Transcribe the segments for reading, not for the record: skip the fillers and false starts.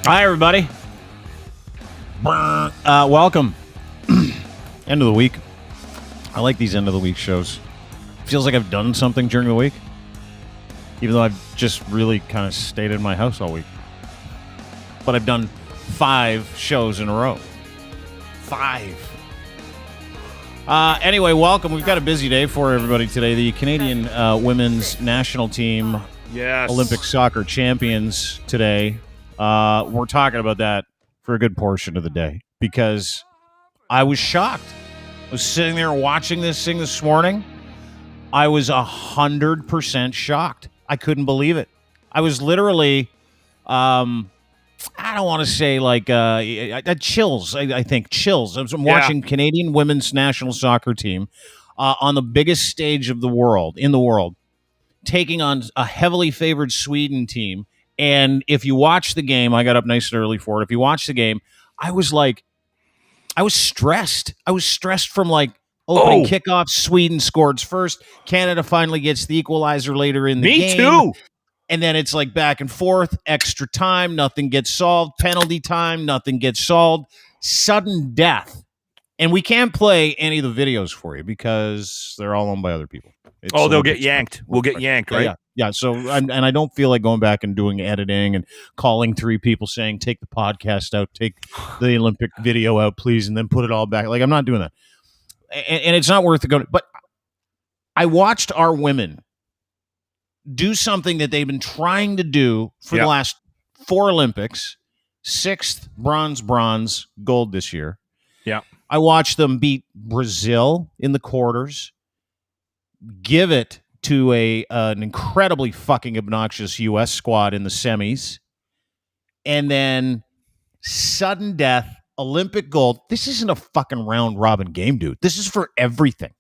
Hi, everybody. Welcome. End of the week. I like these end of the week shows. Feels like I've done something during the week, even though I've just really kind of stayed in my house all week. But I've done 5 shows in a row. 5. Anyway, welcome. We've got a busy day for everybody today. The Canadian women's national team, Olympic soccer champions today. We're talking about that for a good portion of the day because I was shocked. I was sitting there watching this thing this morning. I was 100% shocked. I couldn't believe it. I was literally, I don't want to say like chills. I think chills. I'm watching Canadian women's national soccer team on the biggest stage of the world, taking on a heavily favored Sweden team. And if you watch the game, I got up nice and early for it. If you watch the game, I was stressed. I was stressed from like opening kickoff. Sweden scores first. Canada finally gets the equalizer later in the game. Me too. And then it's like back and forth, extra time, nothing gets solved. Penalty time, nothing gets solved. Sudden death. And we can't play any of the videos for you because they're all owned by other people. They'll get yanked. We'll get yanked, right? Yeah. So, and I don't feel like going back and doing editing and calling 3 people saying, take the podcast out, take the Olympic video out, please, and then put it all back. Like, I'm not doing that. And it's not worth it going. But I watched our women do something that they've been trying to do for the last 4 Olympics. 6th, bronze, gold this year. Yeah. I watched them beat Brazil in the quarters, give it to an incredibly fucking obnoxious U.S. squad in the semis, and then sudden death, Olympic gold. This isn't a fucking round-robin game, dude. This is for everything.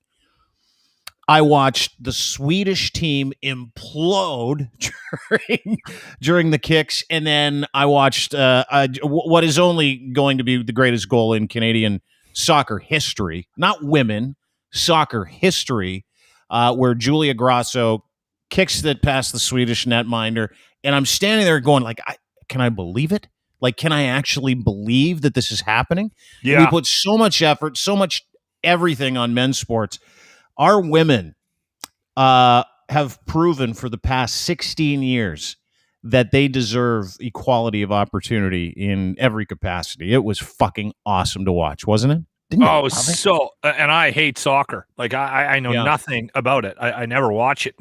I watched the Swedish team implode during the kicks, and then I watched what is only going to be the greatest goal in Canadian soccer history, not women, soccer history, where Julia Grasso kicks that past the Swedish netminder, and I'm standing there going, like, can I believe it? Like, can I actually believe that this is happening? Yeah. We put so much effort, so much everything on men's sports. Our women have proven for the past 16 years that they deserve equality of opportunity in every capacity. It was fucking awesome to watch, wasn't it? And I hate soccer. Like I know nothing about it. I never watch it.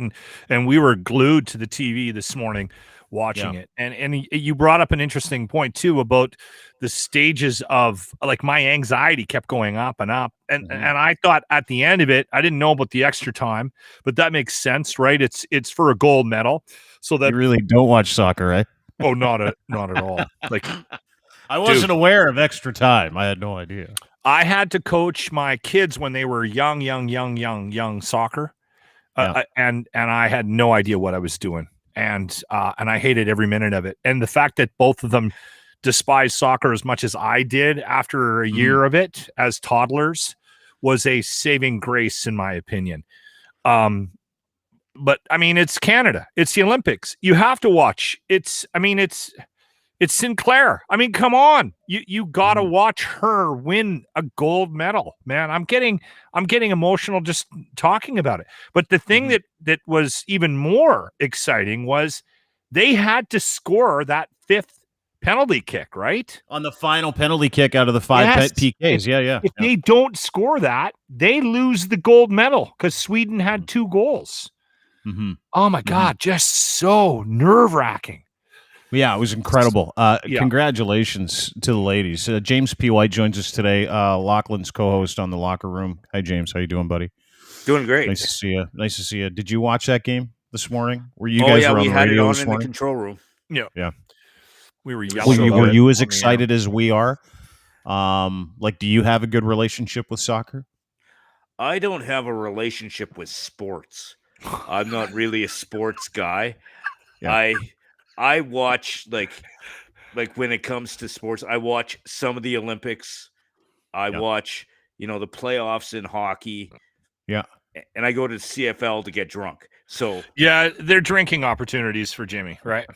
And we were glued to the TV this morning watching it. And you brought up an interesting point too about the stages of, like, my anxiety kept going up and up. And I thought at the end of it, I didn't know about the extra time, but that makes sense, right? It's for a gold medal. So that you really don't watch soccer, right? Oh, not at all. Like, I wasn't aware of extra time. I had no idea. I had to coach my kids when they were young soccer, and I had no idea what I was doing, and I hated every minute of it. And the fact that both of them despise soccer as much as I did after a year of it as toddlers was a saving grace, in my opinion. But I mean, it's Canada, it's the Olympics. You have to watch. It's Sinclair. I mean, come on. You got to watch her win a gold medal, man. I'm getting emotional just talking about it. But the thing that was even more exciting was they had to score that 5th penalty kick, right? On the final penalty kick out of the 5 PKs. If they don't score that, they lose the gold medal because Sweden had 2 goals. Mm-hmm. Oh my God, just so nerve-wracking. Yeah, it was incredible. Congratulations to the ladies. James P. White joins us today, Lachlan's co-host on The Locker Room. Hi, James. How you doing, buddy? Doing great. Nice to see you. Did you watch that game this morning? Were you guys were on the radio this morning? We had it on in the control room. Yeah. We were yelling. Were you as excited as we are? Like, do you have a good relationship with soccer? I don't have a relationship with sports. I'm not really a sports guy. Yeah. I watch, like when it comes to sports, I watch some of the Olympics. I watch, the playoffs in hockey. Yeah. And I go to the CFL to get drunk. So yeah, they're drinking opportunities for Jimmy, right?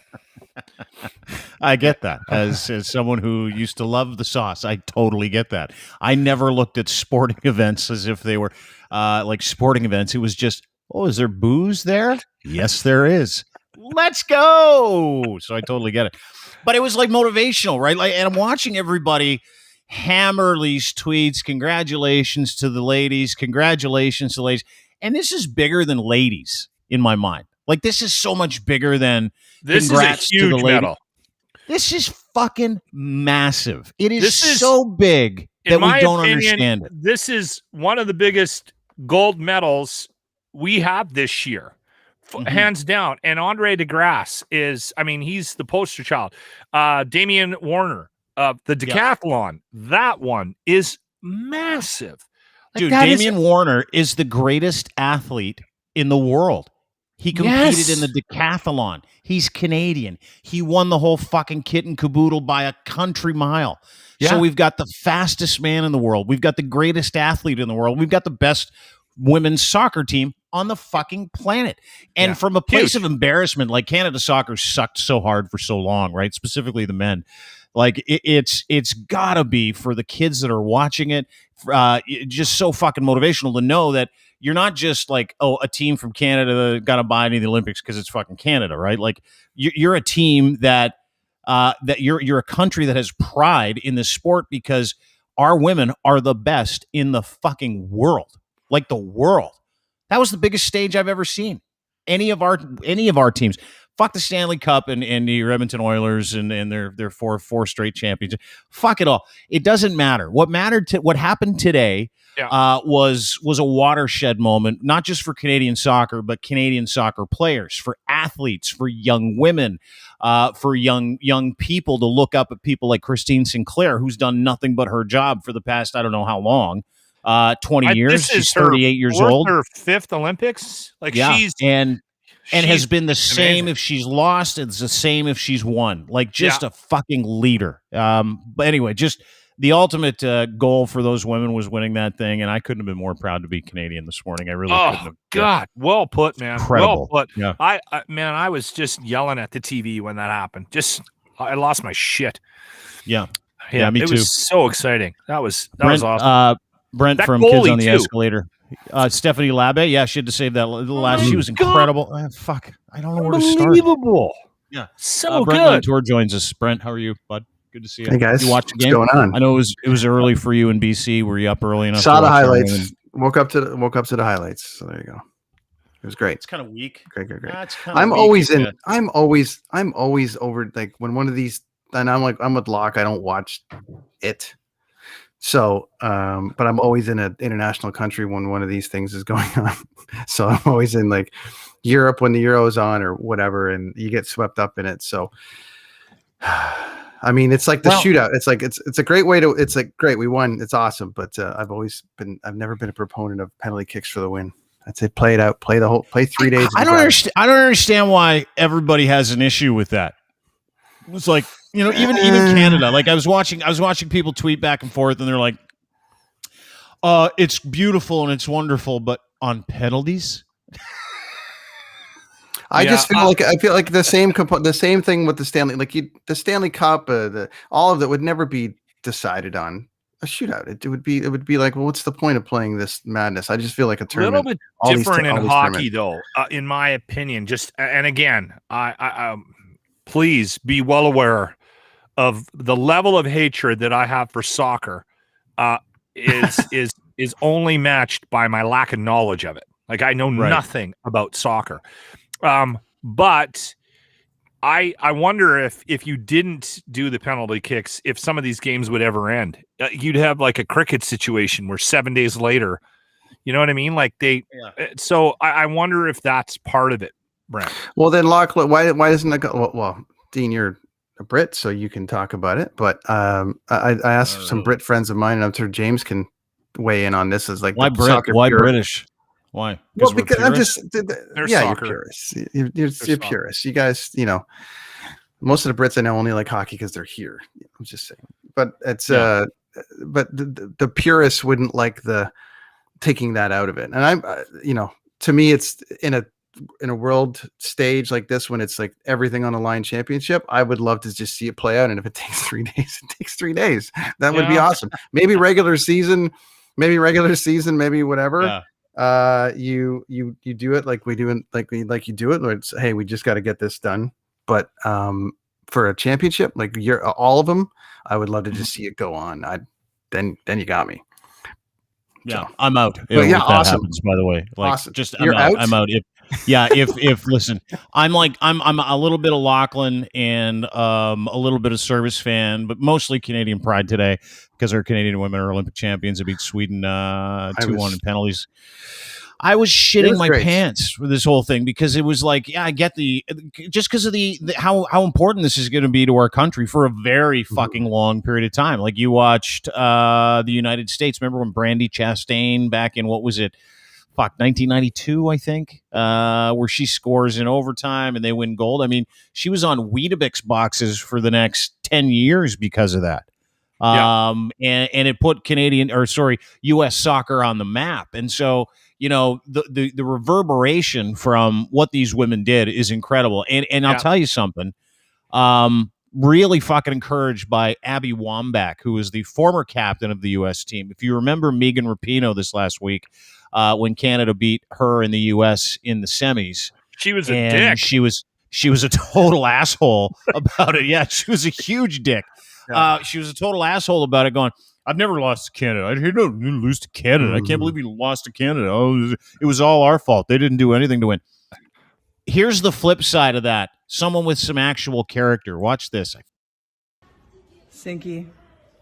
I get that. As someone who used to love the sauce, I totally get that. I never looked at sporting events as if they were like sporting events. It was just, oh, is there booze there? Yes, there is. Let's go. So I totally get it. But it was like motivational, right? Like, and I'm watching everybody hammer these tweets. Congratulations to the ladies. Congratulations to the ladies. And this is bigger than ladies in my mind. Like, this is so much bigger than this congrats is a huge to the lady. medal. This is fucking massive. It is so big that we don't understand it. This is one of the biggest gold medals we have this year. Hands down. And Andre DeGrasse is, I mean, he's the poster child. Damian Warner, the decathlon, that one is massive. Like, dude, Damian Warner is the greatest athlete in the world. He competed in the decathlon. He's Canadian. He won the whole fucking kit and caboodle by a country mile. Yeah. So we've got the fastest man in the world. We've got the greatest athlete in the world. We've got the best women's soccer team on the fucking planet. And from a place of embarrassment, like, Canada soccer sucked so hard for so long, right? Specifically the men. Like, it's gotta be, for the kids that are watching it, just so fucking motivational to know that you're not just like, oh, a team from Canada that got to buy into the Olympics because it's fucking Canada, right? Like, you're a team that you're a country that has pride in this sport because our women are the best in the fucking world, like the world. That was the biggest stage I've ever seen. Any of our teams. Fuck the Stanley Cup and the Edmonton Oilers and their four straight champions. Fuck it all. It doesn't matter. What happened today was a watershed moment, not just for Canadian soccer, but Canadian soccer players, for athletes, for young women, for young people to look up at people like Christine Sinclair, who's done nothing but her job for the past, I don't know how long, 20 years. She's 38 years old. Her fifth Olympics. Like, she's has been the same if she's lost. It's the same if she's won. Like, just a fucking leader. But anyway, just the ultimate goal for those women was winning that thing, and I couldn't have been more proud to be Canadian this morning. I really couldn't have. God, well put, man. Incredible. Well put. Yeah. I was just yelling at the TV when that happened. I lost my shit. Yeah, me too. It was so exciting. That was awesome. Brent that from Kids on the Escalator. Stephanie Labbe, she had to save that last. She was incredible. Fuck, I don't know where to start. Unbelievable. Yeah, so Brent good. Montour joins us. Brent, how are you, bud? Good to see you. Hey guys, you watched the game? What's going on? I know it was early for you in BC. Were you up early enough? Saw the highlights. Woke up to the highlights. So there you go. It was great. It's kind of weak. Great. I'm always over, like, when one of these, and I'm with Locke. I don't watch it. So, but I'm always in an international country when one of these things is going on. So I'm always in, like, Europe when the Euro's on or whatever, and you get swept up in it. So, I mean, it's like the shootout. It's like, it's a great way to, it's like, great, we won. It's awesome. But I've never been a proponent of penalty kicks for the win. I'd say play it out, play 3 days. I don't understand why everybody has an issue with that. It's like, even Canada. Like, I was watching people tweet back and forth, and they're like, it's beautiful and it's wonderful, but on penalties. I feel like the same thing with the Stanley, the Stanley Cup, all of that would never be decided on a shootout. It would be like, well, what's the point of playing this madness? I just feel like a tournament. A little bit different in hockey, though, in my opinion. And again, I please be well aware of the level of hatred that I have for soccer. Is only matched by my lack of knowledge of it. Like, I know nothing about soccer. But I wonder if you didn't do the penalty kicks, if some of these games would ever end. You'd have like a cricket situation where 7 days later, you know what I mean? Like so I wonder if that's part of it, Brent. Well, then, Locke, why doesn't that go? Well, Dean, you're a Brit, so you can talk about it. But I asked some Brit friends of mine, and I'm sure James can weigh in on this. As like, why Brit? Why British? Why? Well, because I'm just, you're purists. You're purists. You guys, most of the Brits I know only like hockey because they're here. I'm just saying. But it's but the purists wouldn't like the taking that out of it. And I'm, to me, it's in a in a world stage like this, when it's like everything on the line championship, I would love to just see it play out. And if it takes 3 days, it takes 3 days. That would be awesome. Maybe regular season, maybe whatever. Yeah. You do it like we do it, like you do it. Where it's, hey, we just got to get this done. But for a championship, like all of them, I would love to just see it go on. Then you got me. Yeah, so. I'm out. But If yeah, that awesome. happens, by the way, like Awesome. just You're out? I'm out. If listen, I'm a little bit of Lachlan and a little bit of Service fan, but mostly Canadian pride today because our Canadian women are Olympic champions. They beat Sweden 2-1 in penalties. I was shitting my pants for this whole thing because it was like, yeah, I get just because of the how important this is going to be to our country for a very fucking long period of time. Like you watched the United States. Remember when Brandi Chastain back in, what was it? 1992, I think, where she scores in overtime and they win gold. I mean, she was on Weetabix boxes for the next 10 years because of that. And it put U.S. soccer on the map. And so, the reverberation from what these women did is incredible. And I'll tell you something, really fucking encouraged by Abby Wambach, who is the former captain of the U.S. team. If you remember Megan Rapinoe this last week, when Canada beat her in the U.S. in the semis, she was a dick. She was a total asshole about it. Yeah, she was a huge dick. She was a total asshole about it, going, I've never lost to Canada. I didn't lose to Canada. I can't believe we lost to Canada. Oh, it was all our fault. They didn't do anything to win. Here's the flip side of that. Someone with some actual character. Watch this. Sinky,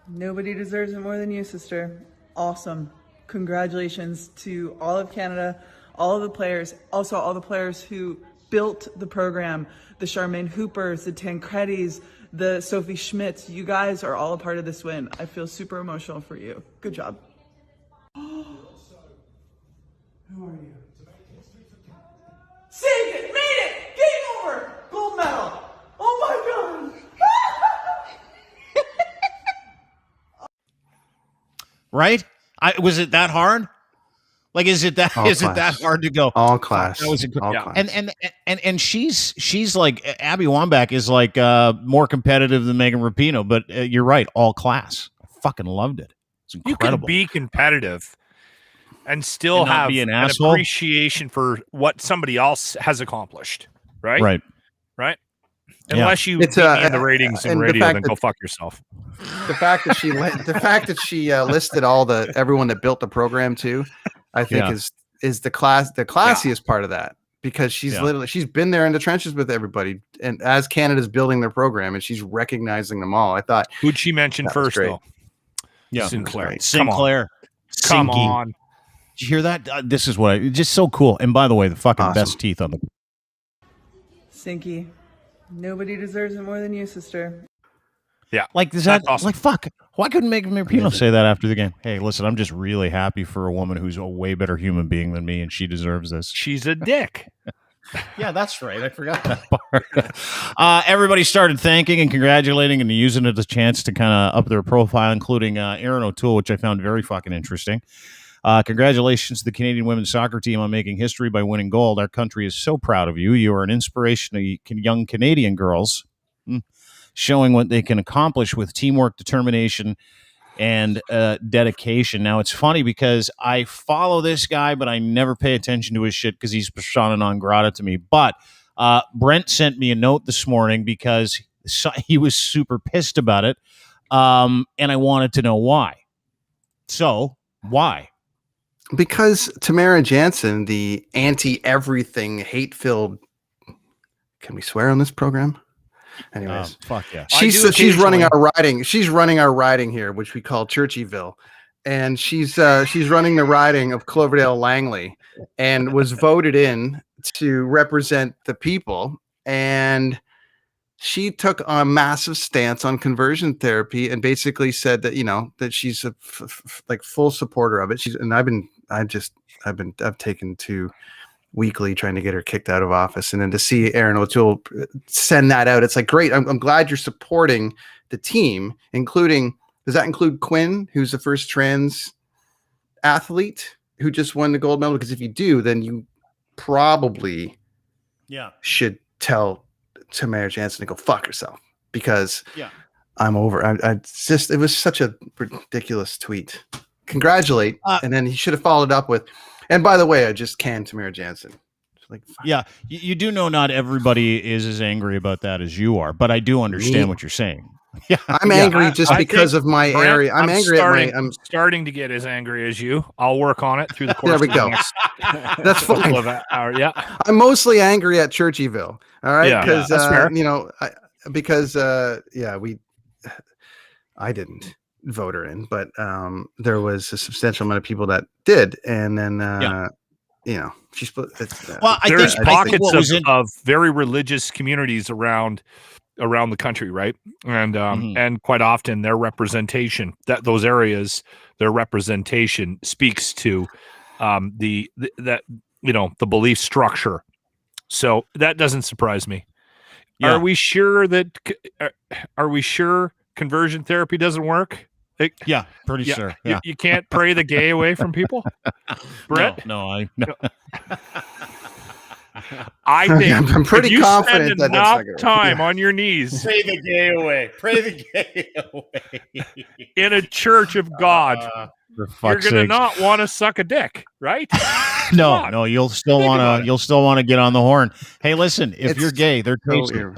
nobody deserves it more than you, sister. Awesome. Congratulations to all of Canada, all of the players, also all the players who built the program, the Charmaine Hoopers, the Tancredis, the Sophie Schmitz. You guys are all a part of this win. I feel super emotional for you. Good job. Who are you? Saved it! Made it! Game over! Gold medal! Oh my God! Right? Was it that hard? Like, is it that hard to go? All class. That was all class. And she's like, Abby Wambach is like more competitive than Megan Rapinoe, but you're right, all class. I fucking loved it. It's incredible. You can be competitive and still have be an appreciation for what somebody else has accolished, right? Right. Unless you beat me in the ratings and radio, then go fuck yourself. The fact that she listed everyone that built the program too, I think is the classiest part of that, because she's been there in the trenches with everybody, and as Canada's building their program, and she's recognizing them all. I thought, who'd she mention first though? Yeah, Sinclair. Come on. Did you hear that? This is just so cool. And by the way, the fucking best teeth on the Sinky, nobody deserves it more than you, sister. Yeah. Like, is that awesome? Like, fuck? Why couldn't Megan Rapinoe say that after the game? Hey, listen, I'm just really happy for a woman who's a way better human being than me, and she deserves this. She's a dick. Yeah, that's right. I forgot that part. Everybody started thanking and congratulating and using it as a chance to kind of up their profile, including Aaron O'Toole, which I found very fucking interesting. Congratulations to the Canadian women's soccer team on making history by winning gold. Our country is so proud of you. You are an inspiration to young Canadian girls, showing what they can accomplish with teamwork, determination, and dedication. Now, it's funny because I follow this guy, but I never pay attention to his shit because he's persona non grata to me. But Brent sent me a note this morning because he was super pissed about it, and I wanted to know why. So, why? Because Tamara Jansen, the anti-everything, hate-filled... Can we swear on this program? Anyways, fuck yeah. She's running our riding. She's running our riding here, which we call Churchyville, and she's running the riding of Cloverdale Langley, and was voted in to represent the people. And she took a massive stance on conversion therapy and basically said that that she's a like full supporter of it. I've taken to weekly trying to get her kicked out of office, and then to see Aaron O'Toole send that out, it's like, great. I'm glad you're supporting the team, including, does that include Quinn, who's the first trans athlete who just won the gold medal? Because if you do, then you probably should tell Tamara Jansen to go fuck herself, because I'm over. It was such a ridiculous tweet. Congratulate, and then he should have followed up with, and by the way, I just canned Tamara Jansen. Like, you do know not everybody is as angry about that as you are, but I do understand what you're saying. Yeah, I'm angry just because of my area. I'm angry I'm starting to get as angry as you. I'll work on it through the course. There we go. That's fine. Yeah, I'm mostly angry at Churchyville. All right, because that's fair. I didn't vote her in, but there was a substantial amount of people that did, and then she's. There's pockets of very religious communities around the country, right? And and quite often their representation, those areas, their representation speaks to the belief structure. So that doesn't surprise me. Yeah. Are we sure conversion therapy doesn't work? Pretty sure. Yeah. You can't pray the gay away from people, Brett? No. I think I'm pretty confident that enough time on your knees. Pray the gay away. Pray the gay away. In a church of God, you're gonna not want to suck a dick, right? No, you'll still want to get on the horn. Hey, listen, if you're gay, they're tasty. You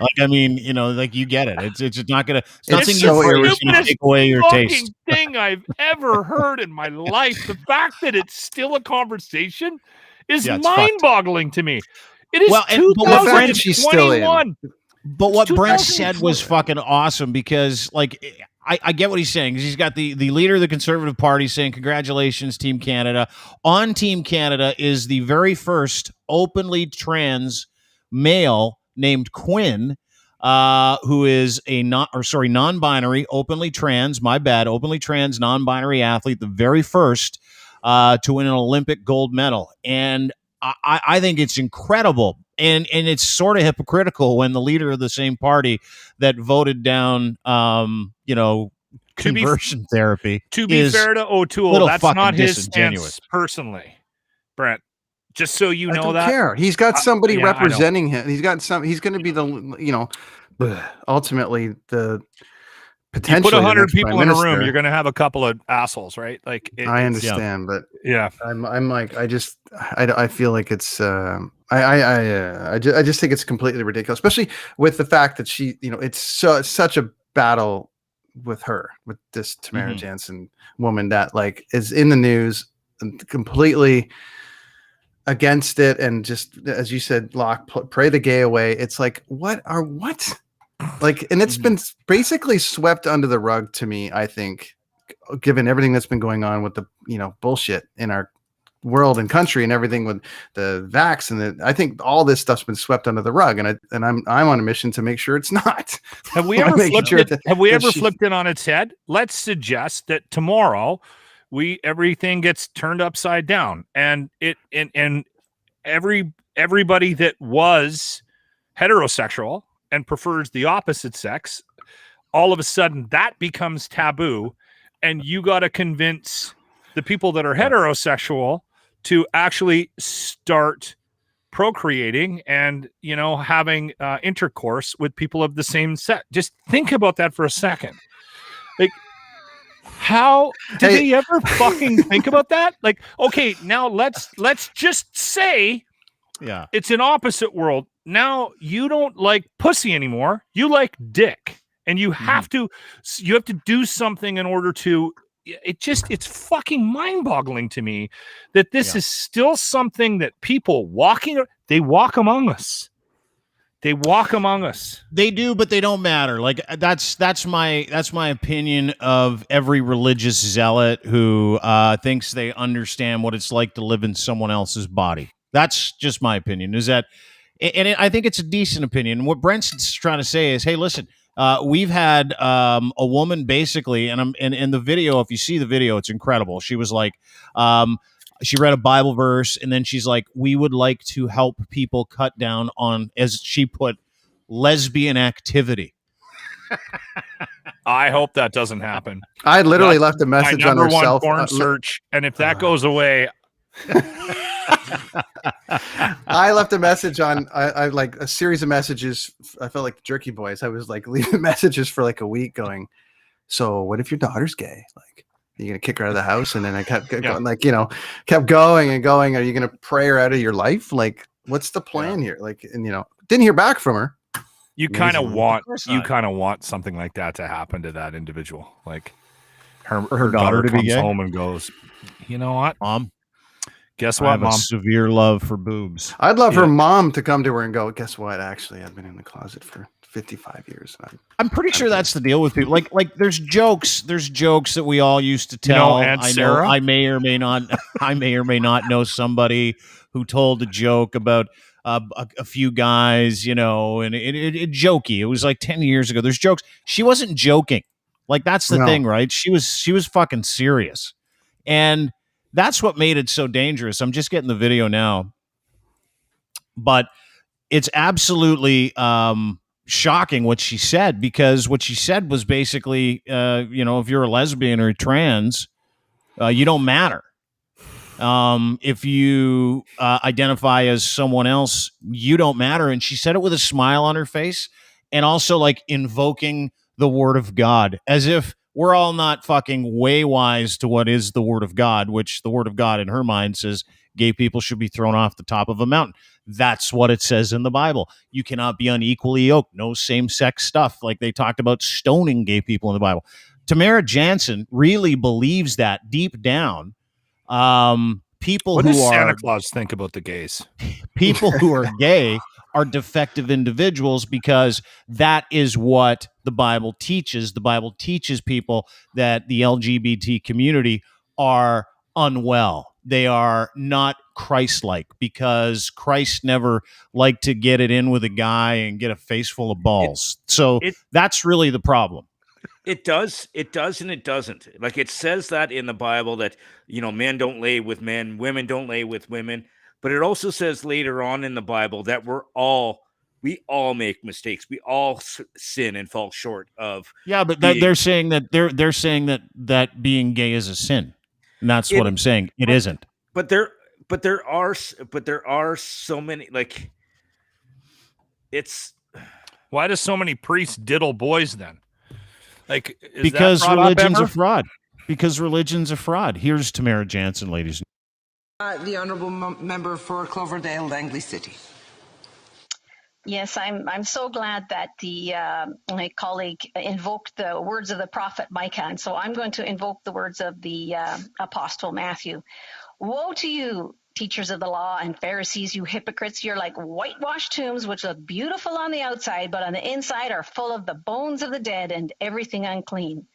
get it. It's not gonna. It's nothing you're gonna take away your taste. Thing I've ever heard in my life. The fact that it's still a conversation is mind-boggling to me. It is 2021. But what Brent said was fucking awesome, because I get what he's saying. He's got the leader of the Conservative Party saying, congratulations, Team Canada. On Team Canada is the very first openly trans male named Quinn, who is a non-binary, openly trans, openly trans, non-binary athlete, the very first to win an Olympic gold medal. And I think it's incredible. And it's sort of hypocritical when the leader of the same party that voted down, conversion therapy. To be fair to O'Toole, that's not his stance personally, Brent. Just so you know that. Care. He's got somebody representing him. He's got some. He's going to be ultimately the potential. You put 100 people in a room, you're going to have a couple of assholes, right? I understand, but I'm like, I feel like it's. I just think it's completely ridiculous, especially with the fact that she, it's such a battle with this Tamara Jansen woman that is in the news and completely against it, and just as you said, pray the gay away. It's what? And it's been basically swept under the rug to me, I think, given everything that's been going on with the bullshit in our world and country and everything with the vax, and I think all this stuff's been swept under the rug, and I'm on a mission to make sure it's not. Have we ever flipped it on its head? Let's suggest that tomorrow everything gets turned upside down, and everybody that was heterosexual and prefers the opposite sex, all of a sudden that becomes taboo, and you got to convince the people that are heterosexual to actually start procreating and having intercourse with people of the same sex. Just think about that for a second. How did they ever fucking think about that? Okay, now let's just say it's an opposite world. Now you don't like pussy anymore. You like dick, and you have to do something in order to. It's fucking mind-boggling to me that this is still something that people they walk among us. They walk among us. They do, but they don't matter. That's my opinion of every religious zealot who thinks they understand what it's like to live in someone else's body. That's just my opinion. I think it's a decent opinion. What Brent's trying to say is, hey, listen. We've had a woman basically, and in the video, if you see the video, it's incredible. She was like, she read a Bible verse, and then she's like, we would like to help people cut down on, as she put, lesbian activity. I hope that doesn't happen. I literally left a message on her cell phone search, and if that goes away, I left a message on. I like a series of messages. I felt like Jerky Boys. I was like leaving messages for like a week, going, "So what if your daughter's gay? Like, are you gonna kick her out of the house?" And then I kept going, like, kept going and going. Are you gonna pray her out of your life? Like, what's the plan here? Like, and didn't hear back from her. You kind of want something like that to happen to that individual, like her daughter to be comes gay? home and goes, you know what, Mom? Guess I what, have Mom? a severe love for boobs. I'd love her mom to come to her and go, guess what? Actually, I've been in the closet for 55 years. I'm pretty sure that's the deal with people. Like there's jokes that we all used to tell. Aunt I Sarah? I may or may not know somebody who told a joke about a few guys, and it jokey. It was like 10 years ago. There's jokes. She wasn't joking. Like, that's the thing, right? She was fucking serious. And that's what made it so dangerous. I'm just getting the video now. But it's absolutely shocking what she said, because what she said was basically, if you're a lesbian or trans, you don't matter. If you identify as someone else, you don't matter. And she said it with a smile on her face, and also like invoking the word of God, as if we're all not fucking way wise to what is the word of God, which the word of God in her mind says gay people should be thrown off the top of a mountain. That's what it says in the Bible. You cannot be unequally yoked. No same-sex stuff. Like they talked about stoning gay people in the Bible. Tamara Jansen really believes that deep down. People what who does are Santa Claus think about the gays? People who are gay are defective individuals, because that is what the Bible teaches. The Bible teaches people that the LGBT community are unwell. They are not Christ-like, because Christ never liked to get it in with a guy and get a face full of balls. That's really the problem. It does, and it doesn't. Like, it says that in the Bible that, men don't lay with men, women don't lay with women. But it also says later on in the Bible that we all make mistakes. We all sin and fall short of. Yeah, but they're saying that being gay is a sin, and that's what I'm saying. It isn't. But there are so many, like, it's. Why do so many priests diddle boys then? Like, because religion's a fraud. Because religion's a fraud. Here's Tamara Jansen, ladies. The honourable member for Cloverdale, Langley City. Yes, I'm so glad that my colleague invoked the words of the prophet Micah, and so I'm going to invoke the words of the apostle Matthew. Woe to you, teachers of the law and Pharisees, you hypocrites! You're like whitewashed tombs, which look beautiful on the outside, but on the inside are full of the bones of the dead and everything unclean.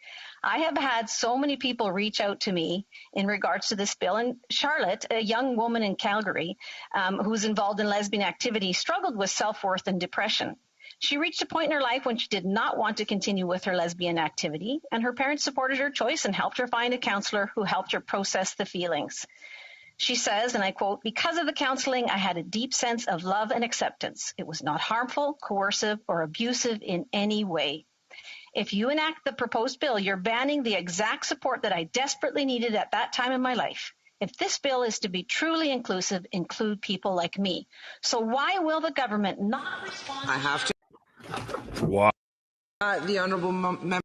I have had so many people reach out to me in regards to this bill. And Charlotte, a young woman in Calgary who's involved in lesbian activity, struggled with self-worth and depression. She reached a point in her life when she did not want to continue with her lesbian activity, and her parents supported her choice and helped her find a counselor who helped her process the feelings. She says, and I quote, "Because of the counseling, I had a deep sense of love and acceptance. It was not harmful, coercive, or abusive in any way. If you enact the proposed bill, you're banning the exact support that I desperately needed at that time in my life. If this bill is to be truly inclusive, include people like me. So why will the government not respond?" I have to. What? The honourable member.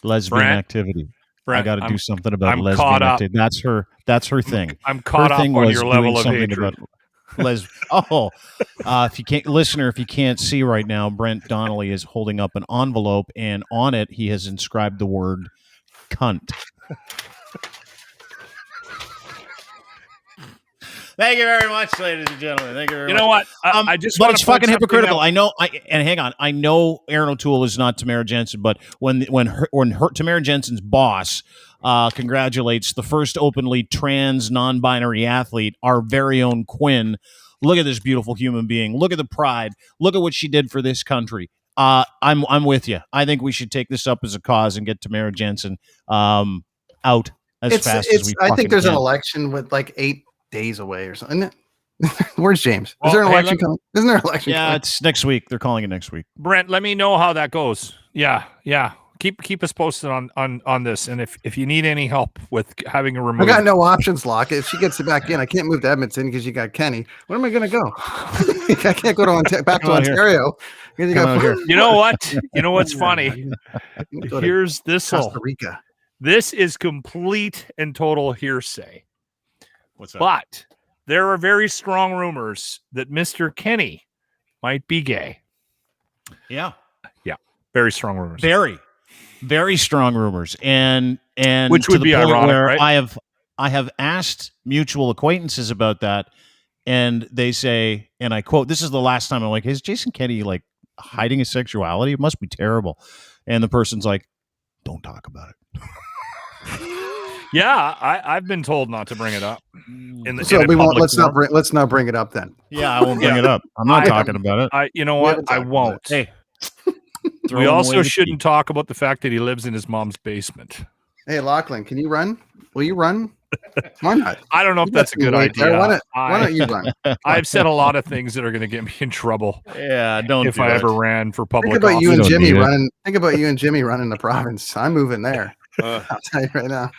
Lesbian activity. I got to do something about lesbian activity. That's her thing. I'm caught up on your level of hatred. If you can't see right now, Brent Donnelly is holding up an envelope, and on it he has inscribed the word cunt. Thank you very much, ladies and gentlemen. Thank you very much. You know what? I just but it's fucking hypocritical. I know. Hang on. I know Aaron O'Toole is not Tamara Jansen, but when Tamara Jensen's boss congratulates the first openly trans non-binary athlete, our very own Quinn. Look at this beautiful human being. Look at the pride. Look at what she did for this country. I'm with you. I think we should take this up as a cause and get Tamara Jansen out as fast as we can. I think there's an election with like 8 days away or something. Where's James? Is there an election coming? Isn't there an election coming? It's next week. They're calling it next week. Brent, let me know how that goes. Yeah. keep us posted on this. And if you need any help with having a I removed, got no options, Locke. If she gets it back in, I can't move to Edmonton because you got Kenny. Where am I going to go? I can't go to back to Ontario. You got here. You know what? You know what's funny? Here's this. Costa Rica. This is complete and total hearsay. What's that? But there are very strong rumors that Mr. Kenny might be gay. Yeah. Very strong rumors. Very strong rumors. And which to would the be point ironic, where right? I have asked mutual acquaintances about that, and they say, and I quote, "This is the last time." I'm like, "Is Jason Kenny like hiding his sexuality? It must be terrible." And the person's like, "Don't talk about it." Yeah, I've been told not to bring it up. So we won't. Let's not bring it up then. Yeah, I won't bring it up. I'm not talking about it. You know what? I won't. Hey, we also shouldn't talk about the fact that he lives in his mom's basement. Hey, Lachlan, can you run? Will you run? Why not? I don't know if that's a good idea. Why don't you run? I've said a lot of things that are going to get me in trouble. Yeah, don't. If I ever ran for public Think about office. you and Jimmy running. Think about you and Jimmy running the province. I'm moving there. I'll tell you right now.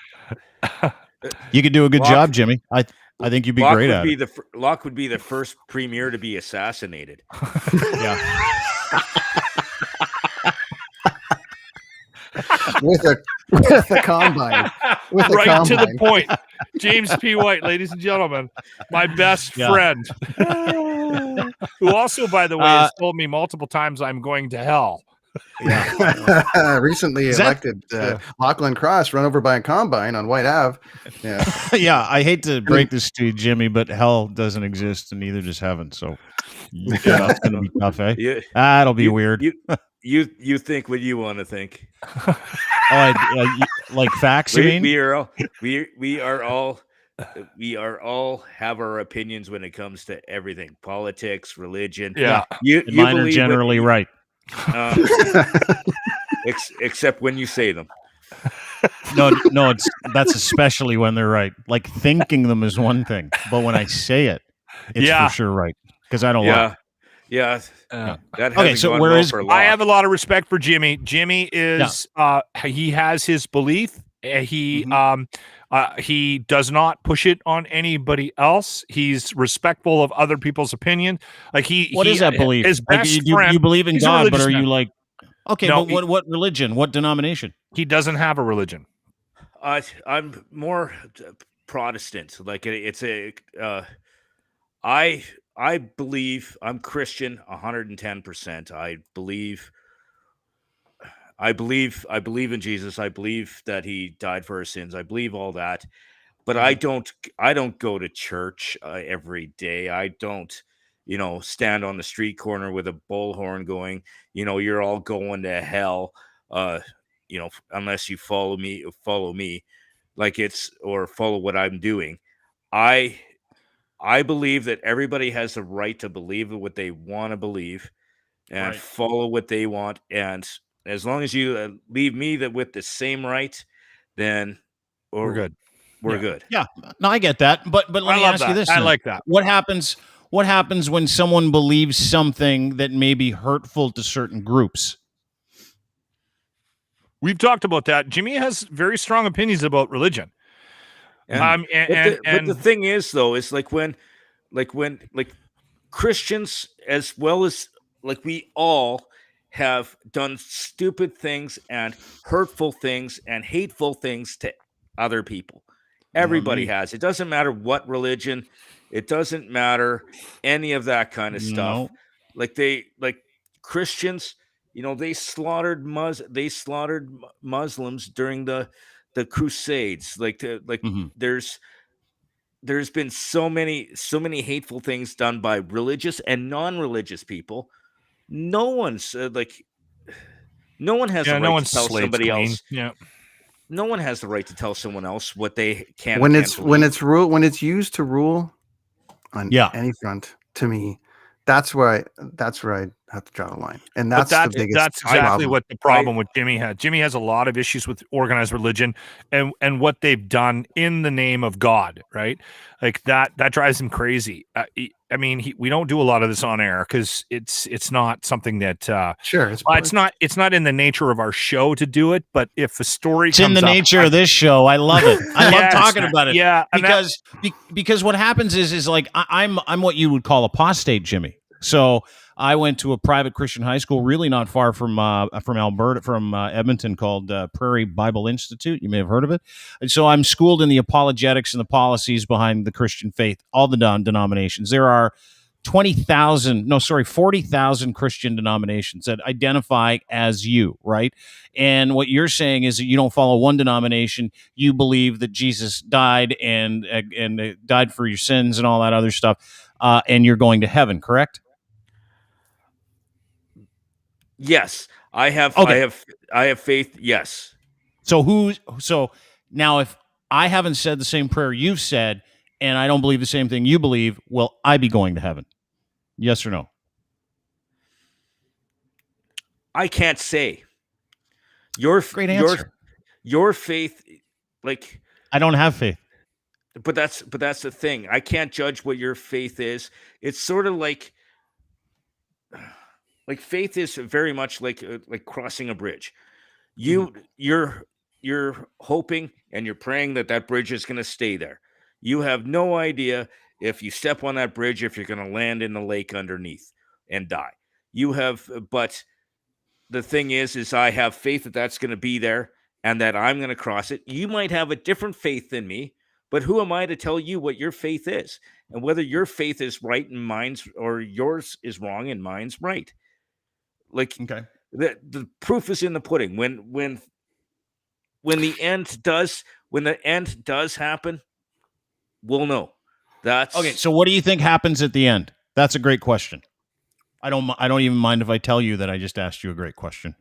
You could do a good job, Jimmy. I think you'd be great at it. Locke would be the first premier to be assassinated. Yeah. with a combine. Right to the point. James P. White, ladies and gentlemen, my best friend, who also, by the way, has told me multiple times I'm going to hell. Yeah. Recently elected Lachlan Cross run over by a combine on White Ave. Yeah. Yeah, I hate to break this to you, Jimmy, but hell doesn't exist and neither does heaven. So it's going to be tough, eh? Yeah. That'll be weird. You think what you want to think. Like facts, you mean? We are all have our opinions when it comes to everything. Politics, religion. Yeah. Mine are generally right. Except when you say them. No, that's especially when they're right. Like thinking them is one thing, but when I say it, it's for sure right because I don't lie. Yeah. Okay, so where is I have a lot of respect for Jimmy. Jimmy is he has his belief. He does not push it on anybody else. He's respectful of other people's opinion. Like what is that belief? His best friend, you believe in God, but are you like okay? No, but what religion? What denomination? He doesn't have a religion. I'm more Protestant. Like I believe I'm Christian 110%. I believe in Jesus. I believe that he died for our sins. I believe all that. But I don't go to church every day. I don't, stand on the street corner with a bullhorn going, you're all going to hell. Unless you follow me, or follow what I'm doing. I believe that everybody has the right to believe what they want to believe and follow what they want. And as long as you leave me with the same right, then we're good. We're good. Yeah. No, I get that. But let me ask you this. I like that. What happens when someone believes something that may be hurtful to certain groups? We've talked about that. Jimmy has very strong opinions about religion. But the thing is, though, is when Christians, as well as we all have done stupid things and hurtful things and hateful things to other people. Everybody has. It doesn't matter what religion. It doesn't matter any of that kind of stuff. Christians, they slaughtered Muslims during the Crusades. There's been so many hateful things done by religious and non-religious people. No one has the right to tell somebody else. Yeah. No one has the right to tell someone else what they can. When it's used to rule on any front, to me, that's where have to draw the line, and that's the biggest. That's exactly problem. what the problem with Jimmy had. Jimmy has a lot of issues with organized religion and what they've done in the name of God, right? Like that drives him crazy. I mean, we don't do a lot of this on air because it's not something that sure it's not in the nature of our show to do it. But if a story it's in the nature of this show, I love it. I love talking about it. Yeah, because what happens is like I'm what you would call apostate, Jimmy. So I went to a private Christian high school, really not far from Alberta, from Edmonton, called Prairie Bible Institute. You may have heard of it. And so I'm schooled in the apologetics and the policies behind the Christian faith, all the denominations. There are 40,000 Christian denominations that identify as you, right? And what you're saying is that you don't follow one denomination. You believe that Jesus died and died for your sins and all that other stuff, and you're going to heaven, correct? Yes, I have. Okay. I have faith. Yes. So now, if I haven't said the same prayer you've said, and I don't believe the same thing you believe, will I be going to heaven? Yes or no? I can't say. Great answer. Your faith, like I don't have faith. But that's the thing. I can't judge what your faith is. It's sort of like faith is very much like crossing a bridge. You're hoping and you're praying that bridge is going to stay there. You have no idea if you step on that bridge, if you're going to land in the lake underneath and die. But the thing is I have faith that that's going to be there and that I'm going to cross it. You might have a different faith than me, but who am I to tell you what your faith is and whether your faith is right and mine's, or yours is wrong and mine's right? Like, okay. The proof is in the pudding. When the end does happen, we'll know. That's okay. So what do you think happens at the end? That's a great question. I don't even mind if I tell you that I just asked you a great question.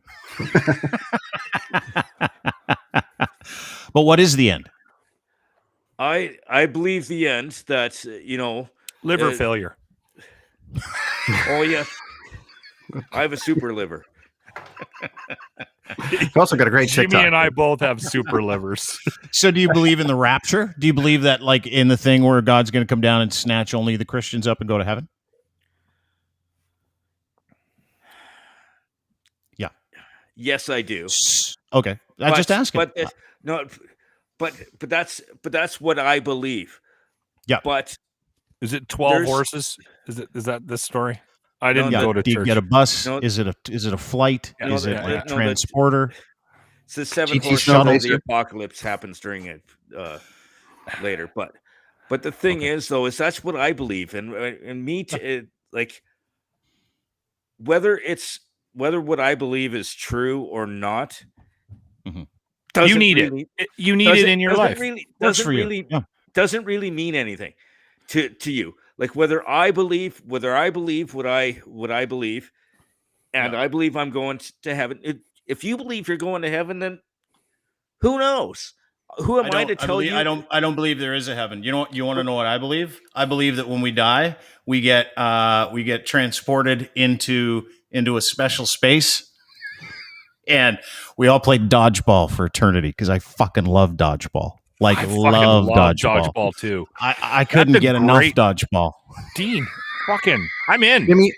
But what is the end? I believe the end that liver failure. Oh yeah. I have a super liver. You've also got a great TikTok. Jimmy and I both have super livers. So do you believe in the rapture? Do you believe that, like, in the thing where God's going to come down and snatch only the Christians up and go to heaven? Yeah. Yes, I do. Okay. I just asked him. But that's what I believe. Yeah. But is it 12 horses? Is that this story? I didn't go to church. Do you get a bus? No. Is it a flight? Is it like a transporter? It's the 7 horse shuttle. The apocalypse happens during it later. But the thing is, though, is that's what I believe, and me like whether what I believe is true or not. Mm-hmm. You need it. You need it in your life. Doesn't really mean anything to you. Like whether I believe what I believe, and I believe I'm going to heaven. If you believe you're going to heaven, then who knows? Who am I to tell you? I don't believe there is a heaven. You know what? You want to know what I believe? I believe that when we die, we get transported into a special space, and we all play dodgeball for eternity because I fucking love dodgeball. Like, love dodgeball too. I couldn't get enough dodgeball. Dean, fucking, I'm in.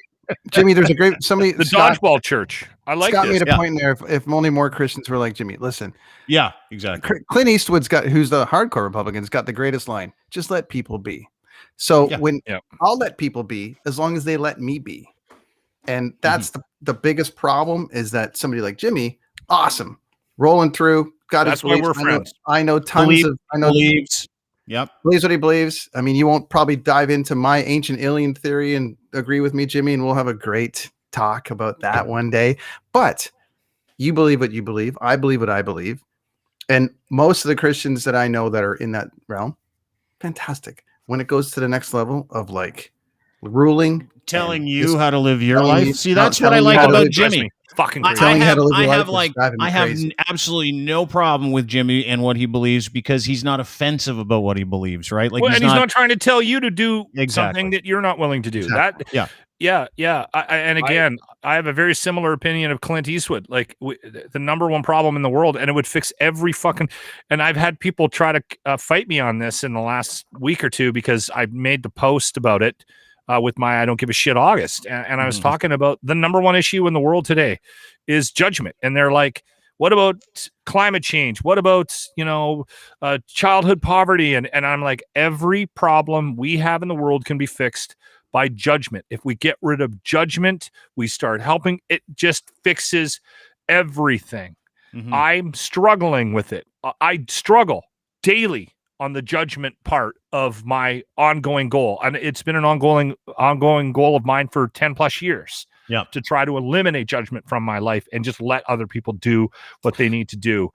Jimmy, there's a great somebody. The dodgeball church. I like Scott this. made a point in there. If only more Christians were like Jimmy. Listen. Yeah, exactly. Clint Eastwood's who's the hardcore Republican's got the greatest line. Just let people be. So I'll let people be as long as they let me be. And that's the biggest problem is that somebody like Jimmy, awesome, rolling through. That's why we're friends. I know tons of believes. Yep. Believes what he believes. I mean, you won't probably dive into my ancient alien theory and agree with me, Jimmy, and we'll have a great talk about that one day. But you believe what you believe. I believe what I believe. And most of the Christians that I know that are in that realm, fantastic. When it goes to the next level of like ruling, telling you how to live your life. See, that's what I like about Jimmy. Fucking crazy. I have absolutely no problem with Jimmy and what he believes because he's not offensive about what he believes, right? Like, he's not trying to tell you to do something that you're not willing to do. Exactly. Yeah. And again, I have a very similar opinion of Clint Eastwood. Like the number one problem in the world, and it would fix every fucking. And I've had people try to fight me on this in the last week or two because I made the post about it with my "I don't give a shit" August, and I was talking about the number one issue in the world today is judgment, and they're like, "What about climate change? What about childhood poverty?" And I'm like, every problem we have in the world can be fixed by judgment. If we get rid of judgment, we start helping. It just fixes everything. I'm struggling with it. I struggle daily on the judgment part of my ongoing goal. And it's been an ongoing goal of mine for 10 plus years to try to eliminate judgment from my life and just let other people do what they need to do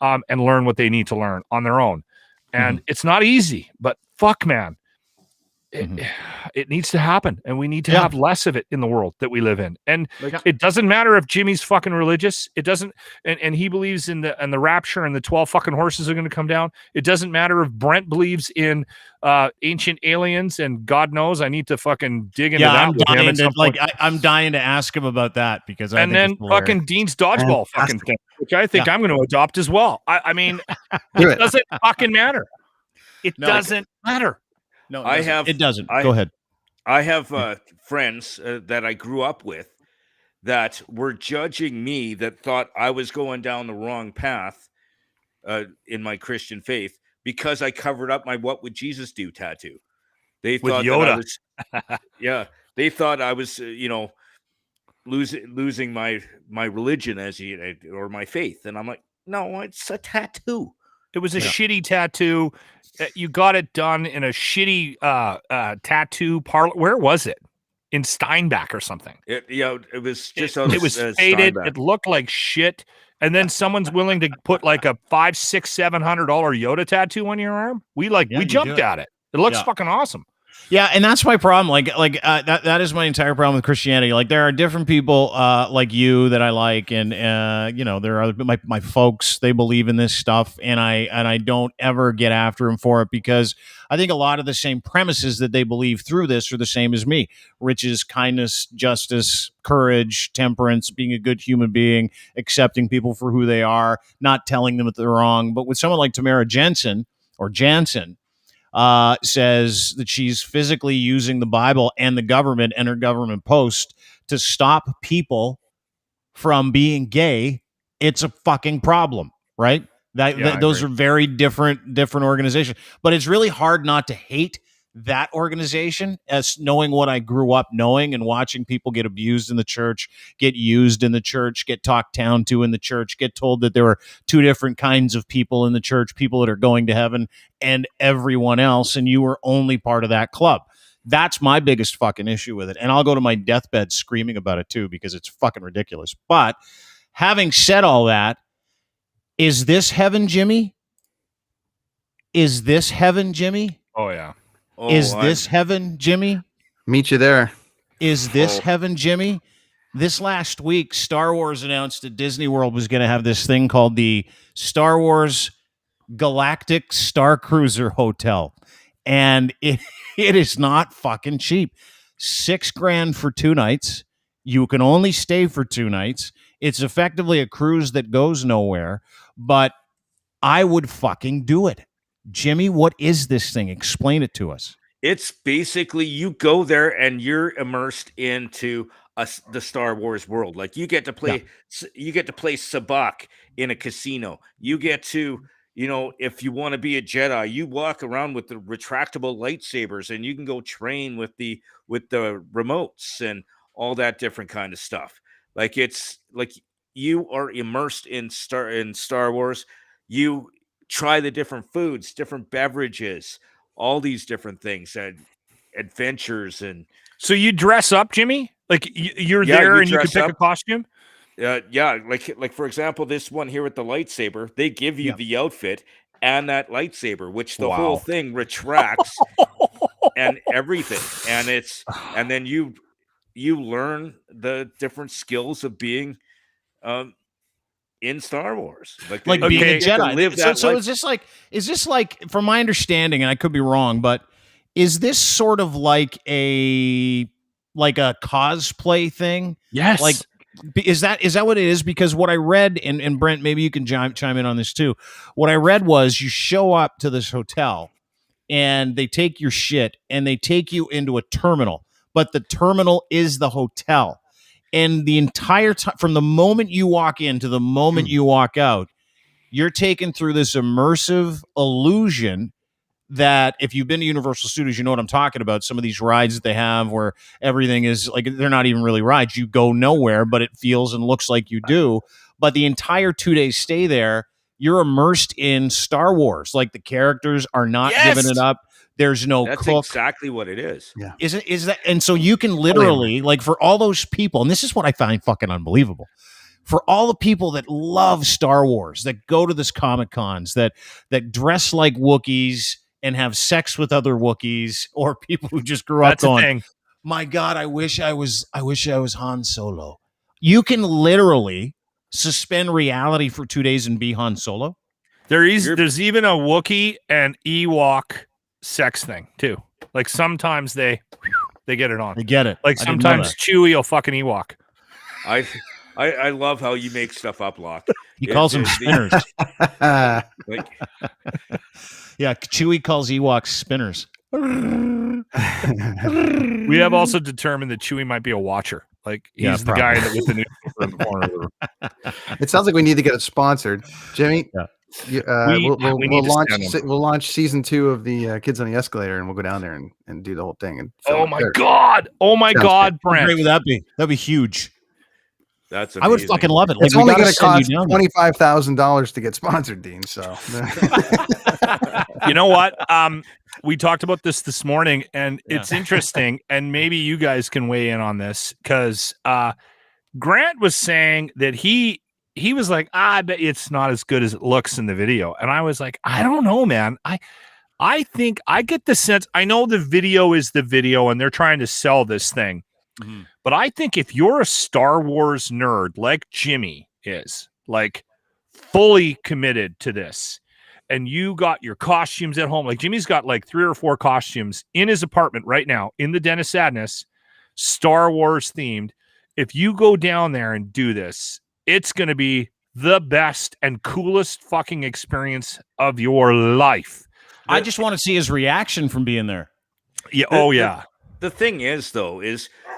and learn what they need to learn on their own. And it's not easy, but fuck, man. It needs to happen, and we need to have less of it in the world that we live in. And it doesn't matter if Jimmy's fucking religious. It doesn't, and he believes in the rapture and the 12 fucking horses are going to come down. It doesn't matter if Brent believes in ancient aliens, and God knows I need to fucking dig into that. I'm dying to ask him about that because I and then fucking Dean's dodgeball fucking thing, which I think I'm going to adopt as well. I mean, it doesn't fucking matter. It doesn't matter. No, it doesn't. Go ahead. I have friends that I grew up with that were judging me, that thought I was going down the wrong path in my Christian faith because I covered up my "What Would Jesus Do" tattoo. They thought Yoda. They thought I was losing my religion or my faith, and I'm like, no, it's a tattoo. It was a shitty tattoo. You got it done in a shitty tattoo parlor. Where was it? In Steinbach or something. It was just it was faded. Steinbach. It looked like shit. And then someone's willing to put like a $500, $600, $700 Yoda tattoo on your arm. We jumped at it. It looks fucking awesome. Yeah, and that's my problem. That is my entire problem with Christianity. Like, there are different people like you that I like, and there are my folks. They believe in this stuff, and I don't ever get after them for it because I think a lot of the same premises that they believe through this are the same as me: riches, kindness, justice, courage, temperance, being a good human being, accepting people for who they are, not telling them that they're wrong. But with someone like Tamara Jansen, says that she's physically using the Bible and the government and her government post to stop people from being gay, it's a fucking problem, right? Those are very different organizations. But it's really hard not to hate that organization, as knowing what I grew up knowing and watching people get abused in the church, get used in the church, get talked down to in the church, get told that there are two different kinds of people in the church, people that are going to heaven and everyone else, and you were only part of that club. That's my biggest fucking issue with it. And I'll go to my deathbed screaming about it too, because it's fucking ridiculous. But having said all that, is this heaven, Jimmy? Is this heaven, Jimmy? Oh, yeah. Is this heaven, Jimmy? Meet you there. Is this heaven, Jimmy? This last week, Star Wars announced that Disney World was going to have this thing called the Star Wars Galactic Star Cruiser Hotel. And it is not fucking cheap. $6,000 for 2 nights. You can only stay for 2 nights. It's effectively a cruise that goes nowhere, but I would fucking do it. Jimmy, what is this thing? Explain it to us. It's basically you go there and you're immersed into the Star Wars world. Like you get to play sabacc in a casino. You get to, if you want to be a Jedi, you walk around with the retractable lightsabers and you can go train with the remotes and all that different kind of stuff. Like it's like you are immersed in Star Wars. You try the different foods, different beverages, all these different things and adventures. And so you dress up, Jimmy? Like you're there and you can pick a costume? Like for example, this one here with the lightsaber, they give you the outfit and that lightsaber, which the whole thing retracts and everything. And then you learn the different skills of being in Star Wars, like being a Jedi. So is this like, from my understanding, and I could be wrong, but is this sort of like a like a cosplay thing? Yes. Like, is that what it is? Because what I read, and Brent, maybe you can chime in on this too. What I read was you show up to this hotel and they take your shit and they take you into a terminal, but the terminal is the hotel. And the entire time, from the moment you walk in to the moment you walk out, you're taken through this immersive illusion that if you've been to Universal Studios, you know what I'm talking about. Some of these rides that they have where everything is like, they're not even really rides. You go nowhere, but it feels and looks like you do. But the entire 2 day stay there, you're immersed in Star Wars. Like the characters are not giving it up. There's no That's cook. exactly what it is. Yeah. Is that? And so you can literally, like, for all those people, and this is what I find fucking unbelievable. For all the people that love Star Wars, that go to this Comic Cons, that dress like Wookiees and have sex with other Wookiees, or people who just grew up going, my God, I wish I was Han Solo. You can literally suspend reality for 2 days and be Han Solo. There's even a Wookiee and Ewok sex thing too. Like sometimes they get it on. They get it. Like sometimes Chewie will fucking Ewok. I love how you make stuff up, Locke. He calls them spinners. Like, yeah, Chewie calls Ewoks spinners. We have also determined that Chewie might be a watcher. Like he's the guy that with the newspaper in the corner of the room. It sounds like we need to get it sponsored, Jimmy. Yeah. We'll launch season 2 of the Kids on the Escalator, and we'll go down there and do the whole thing. And oh my god, Brent! How great would that be? That'd be huge. That's amazing. I would fucking love it. It's only going to cost $25,000 to get sponsored, Dean. So you know what? We talked about this morning, and it's interesting. And maybe you guys can weigh in on this because Grant was saying that he was like, I bet it's not as good as it looks in the video, and I was like, I don't know, man. I think I get the sense. I know the video is the video, and they're trying to sell this thing. Mm-hmm. But I think if you're a Star Wars nerd like Jimmy is, like fully committed to this, and you got your costumes at home, like Jimmy's got like 3 or 4 costumes in his apartment right now in the Den of Sadness, Star Wars themed. If you go down there and do this, it's going to be the best and coolest fucking experience of your life. I just want to see his reaction from being there. Yeah. The thing is, though,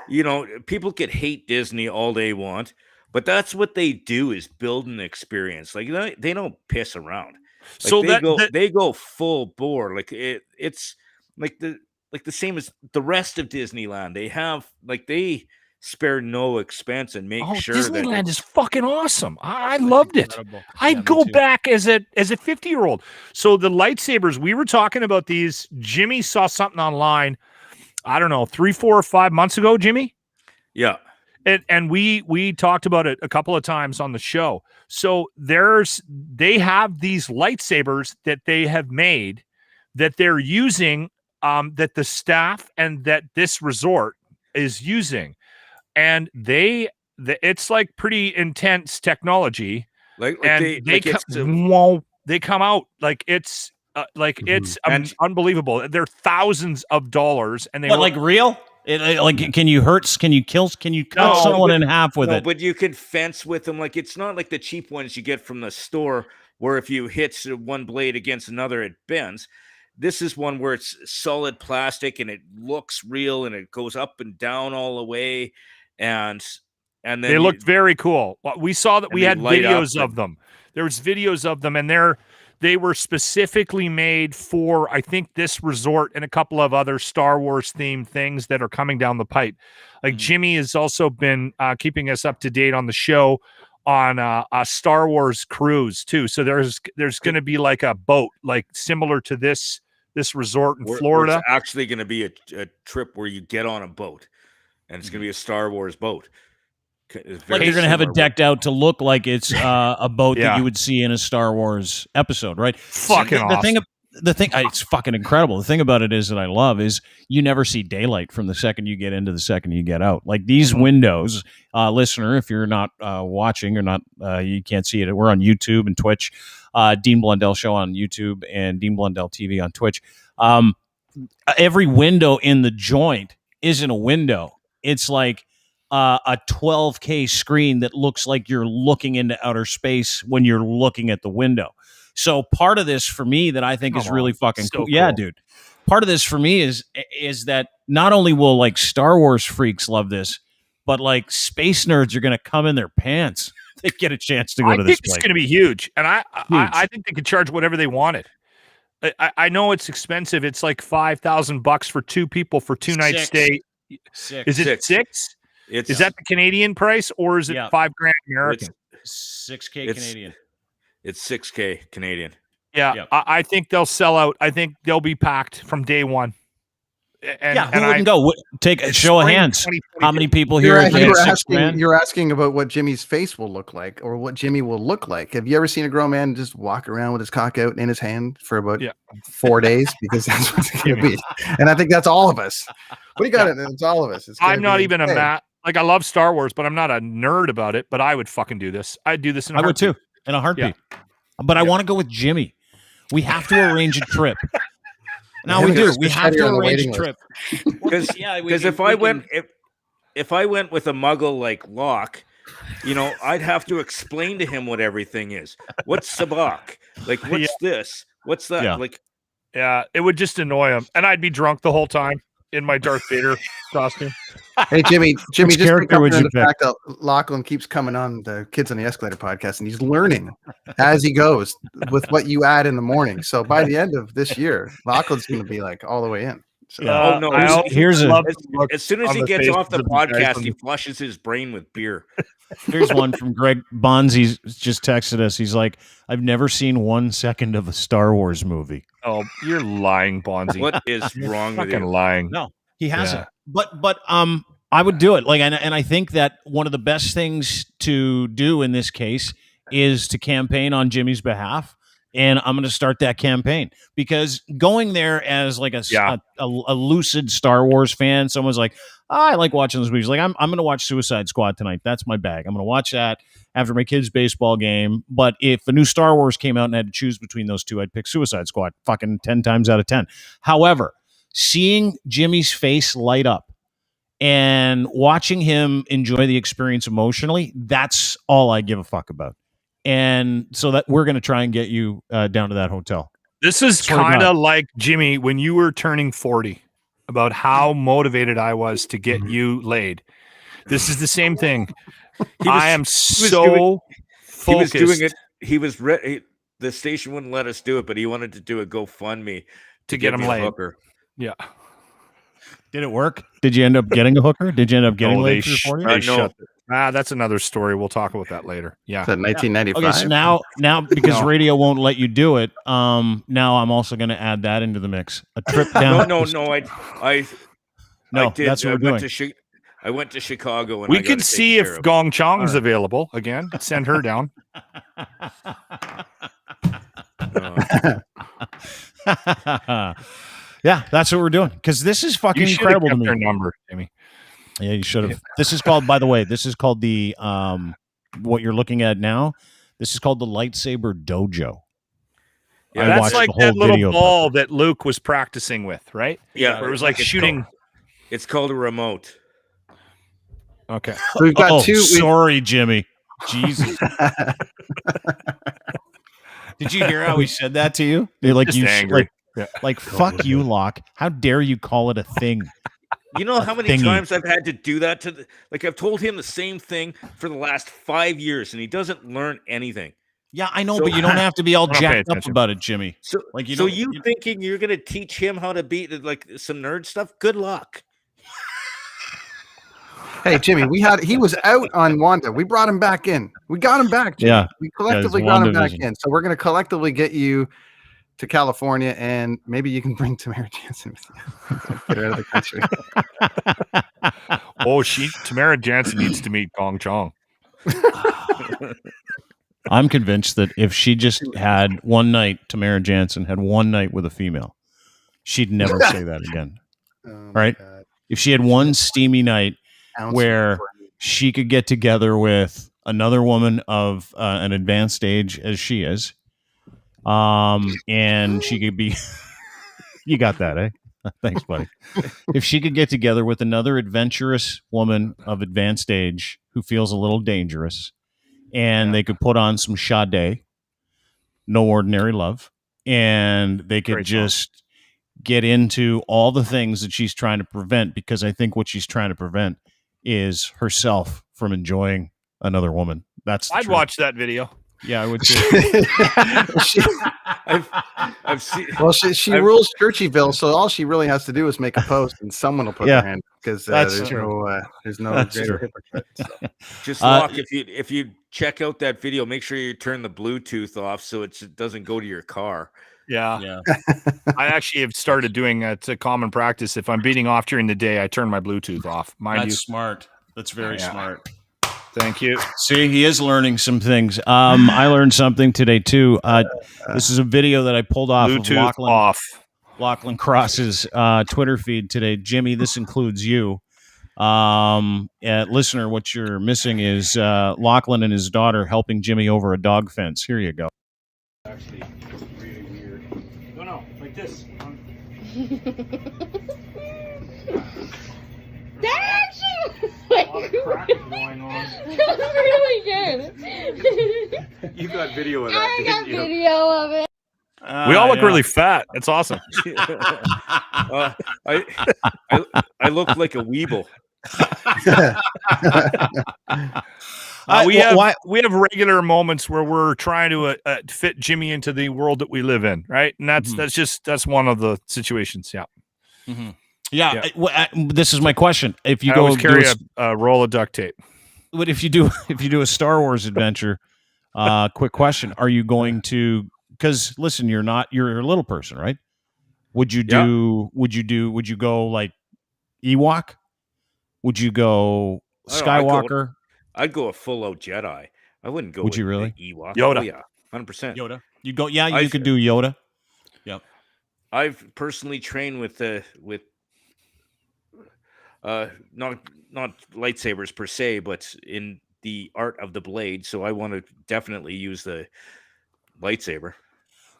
you know, people could hate Disney all they want, but that's what they do is build an experience. Like they don't piss around. Like, so they go full bore. Like it's like the same as the rest of Disneyland. They spare no expense and make sure Disneyland is fucking awesome. I loved it. I'd go back as a 50-year-old. So the lightsabers, we were talking about these. Jimmy saw something online. I don't know, 3, 4, or 5 months ago, Jimmy? Yeah. And we talked about it a couple of times on the show. So they have these lightsabers that they have made that they're using, that the staff and that this resort is using. And it's like pretty intense technology. They come out like it's unbelievable. They're thousands of dollars, and like real. Can you cut someone in half with it? But you can fence with them. Like it's not like the cheap ones you get from the store, where if you hit one blade against another, it bends. This is one where it's solid plastic and it looks real and it goes up and down all the way, and then they looked very cool. We saw that we had videos of them. There was videos of them, and they were specifically made for, I think, this resort and a couple of other Star Wars themed things that are coming down the pipe. Like Jimmy has also been keeping us up to date on the show on a Star Wars cruise too. So there's going to be like a boat, like similar to this resort in Florida. It's actually going to be a trip where you get on a boat, and it's going to be a Star Wars boat. Like you're going to have it decked out to look like it's a boat that you would see in a Star Wars episode, right? Fucking awesome. The thing, it's fucking incredible. The thing about it is that I love is you never see daylight from the second you get into the second you get out. Like these windows, listener, if you're not watching or not, you can't see it. We're on YouTube and Twitch. Dean Blundell Show on YouTube and Dean Blundell TV on Twitch. Every window in the joint isn't a window. it's like a 12K screen that looks like you're looking into outer space when you're looking at the window. So part of this for me that I think is really fucking cool. Yeah, dude. Part of this for me is that not only will like Star Wars freaks love this, but like space nerds are going to come in their pants. They get a chance to go to this place. It's going to be huge. And I think they could charge whatever they wanted. I know it's expensive. It's like $5,000 for 2 people for 2 nights stay. Is it 6? Is that the Canadian price or is it $5,000 American? It's $6K Canadian. It's $6K Canadian. Yeah. I think they'll sell out. I think they'll be packed from day one. And, who wouldn't go? Take a show of hands. How many people here? You're asking about what Jimmy's face will look like, or what Jimmy will look like. Have you ever seen a grown man just walk around with his cock out in his hand for about 4 days? Because that's what it's going to be. And I think that's all of us. What do you got? It's all of us. I'm not even a Matt. Like, I love Star Wars, but I'm not a nerd about it. But I would fucking do this. I'd do this in a heartbeat. I would too, in a heartbeat. Yeah. But I want to go with Jimmy. We have to arrange a trip. Now we do. We have to arrange a trip. Because if I went with a muggle like Locke, I'd have to explain to him what everything is. What's sabak? Like, what's this? What's that? Yeah. Like, it would just annoy him, and I'd be drunk the whole time in my Darth Vader costume. Hey, Jimmy, just character would you the fact that Lachlan keeps coming on the Kids on the Escalator podcast, and he's learning as he goes with what you add in the morning. So by the end of this year, Lachlan's going to be like all the way in. So, as soon as he gets off the podcast, he flushes his brain with beer. Here's one from Greg Bonzi. Just texted us. He's like, "I've never seen 1 second of a Star Wars movie." Oh, you're lying, Bonzi. What is wrong with you? Fucking lying. No, he hasn't. Yeah. But I would do it. Like, and I think that one of the best things to do in this case is to campaign on Jimmy's behalf. And I'm going to start that campaign, because going there as like a lucid Star Wars fan, someone's like, I like watching those movies. Like, I'm going to watch Suicide Squad tonight. That's my bag. I'm going to watch that after my kid's baseball game. But if a new Star Wars came out and I had to choose between those two, I'd pick Suicide Squad fucking 10 times out of 10. However, seeing Jimmy's face light up and watching him enjoy the experience emotionally, that's all I give a fuck about. And so that we're going to try and get you down to that hotel. This is kind of like, Jimmy, when you were turning 40, about how motivated I was to get you laid. This is the same thing. I am so focused. He was doing it. The station wouldn't let us do it, but he wanted to do a GoFundMe to get him laid. Hooker. Yeah. Did it work? Did you end up getting a hooker? Did you end up getting laid for 40? No. That's another story. We'll talk about that later. Yeah. Is that 1995? Okay, so now because radio won't let you do it, now I'm also going to add that into the mix. A trip down. No. That's what we're doing. I went to Chicago. And we could see if Gong Chong's available again. Send her down. Yeah, that's what we're doing, because this is fucking incredible to me. Their number, Jimmy. Yeah, you should have. This is called, by the way, the what you're looking at now. This is called the Lightsaber Dojo. Yeah, that's like that little ball that Luke was practicing with, right? Yeah, where it was like shooting. It's called a remote. Okay, so we've got two. Sorry, Jimmy. Jesus. Did you hear how he said that to you? They're like, you angry. Like fuck you, Locke. How dare you call it a thing? You know how many times I've had to do that I've told him the same thing for the last 5 years, and he doesn't learn anything. Yeah, I know, but you don't have to be all jacked up about it, Jimmy. So, you thinking you're going to teach him how to be like some nerd stuff? Good luck. Hey, Jimmy, he was out on Wanda. We brought him back in. We got him back, Jimmy. Yeah. We collectively got him back in. So we're going to collectively get you to California, and maybe you can bring Tamara Jansen with you. Get her out of the country. Tamara Jansen needs to meet Gong Chong. I'm convinced that if she just had one night, Tamara Jansen had one night with a female, she'd never say that again. Right? God. If she had one steamy night where she could get together with another woman of an advanced age as she is, and she could be, you got that, eh? Thanks, buddy. If she could get together with another adventurous woman of advanced age who feels a little dangerous, and they could put on some Sade, No Ordinary Love, and they could Great just get into all the things that she's trying to prevent, because I think what she's trying to prevent is herself from enjoying another woman. I'd watch that video. Yeah, I would too. I've seen. Well, she rules Churchyville, so all she really has to do is make a post, and someone will put their hand, because there's no greater hypocrite. So. Just Locke, if you check out that video, make sure you turn the Bluetooth off so it doesn't go to your car. Yeah. I actually have started doing it's a common practice. If I'm beating off during the day, I turn my Bluetooth off. That's smart. That's very smart. Thank you. See, he is learning some things. I learned something today too. This is a video that I pulled off Bluetooth of Lachlan Cross's Twitter feed today. Jimmy, this includes you. Listener, what you're missing is Lachlan and his daughter helping Jimmy over a dog fence. Here you go. Actually, really weird. No, like this. That actually was going on. really good. You got video of that, I got didn't you? video of it. We all look really fat. It's awesome. I look like a weeble. We have regular moments where we're trying to fit Jimmy into the world that we live in, right? And that's one of the situations. Yeah. Mm-hmm. Yeah. This is my question. If you always carry a roll of duct tape, but if you do a Star Wars adventure, quick question: are you going to? Because listen, you're a little person, right? Would you go like Ewok? Would you go Skywalker? I'd go a full out Jedi. I wouldn't go. Would you really? Ewok. Yoda. Oh, yeah, 100%. Yoda. You go. Yeah, you could do Yoda. Yep. I've personally trained with not lightsabers per se, but in the art of the blade. So I want to definitely use the lightsaber.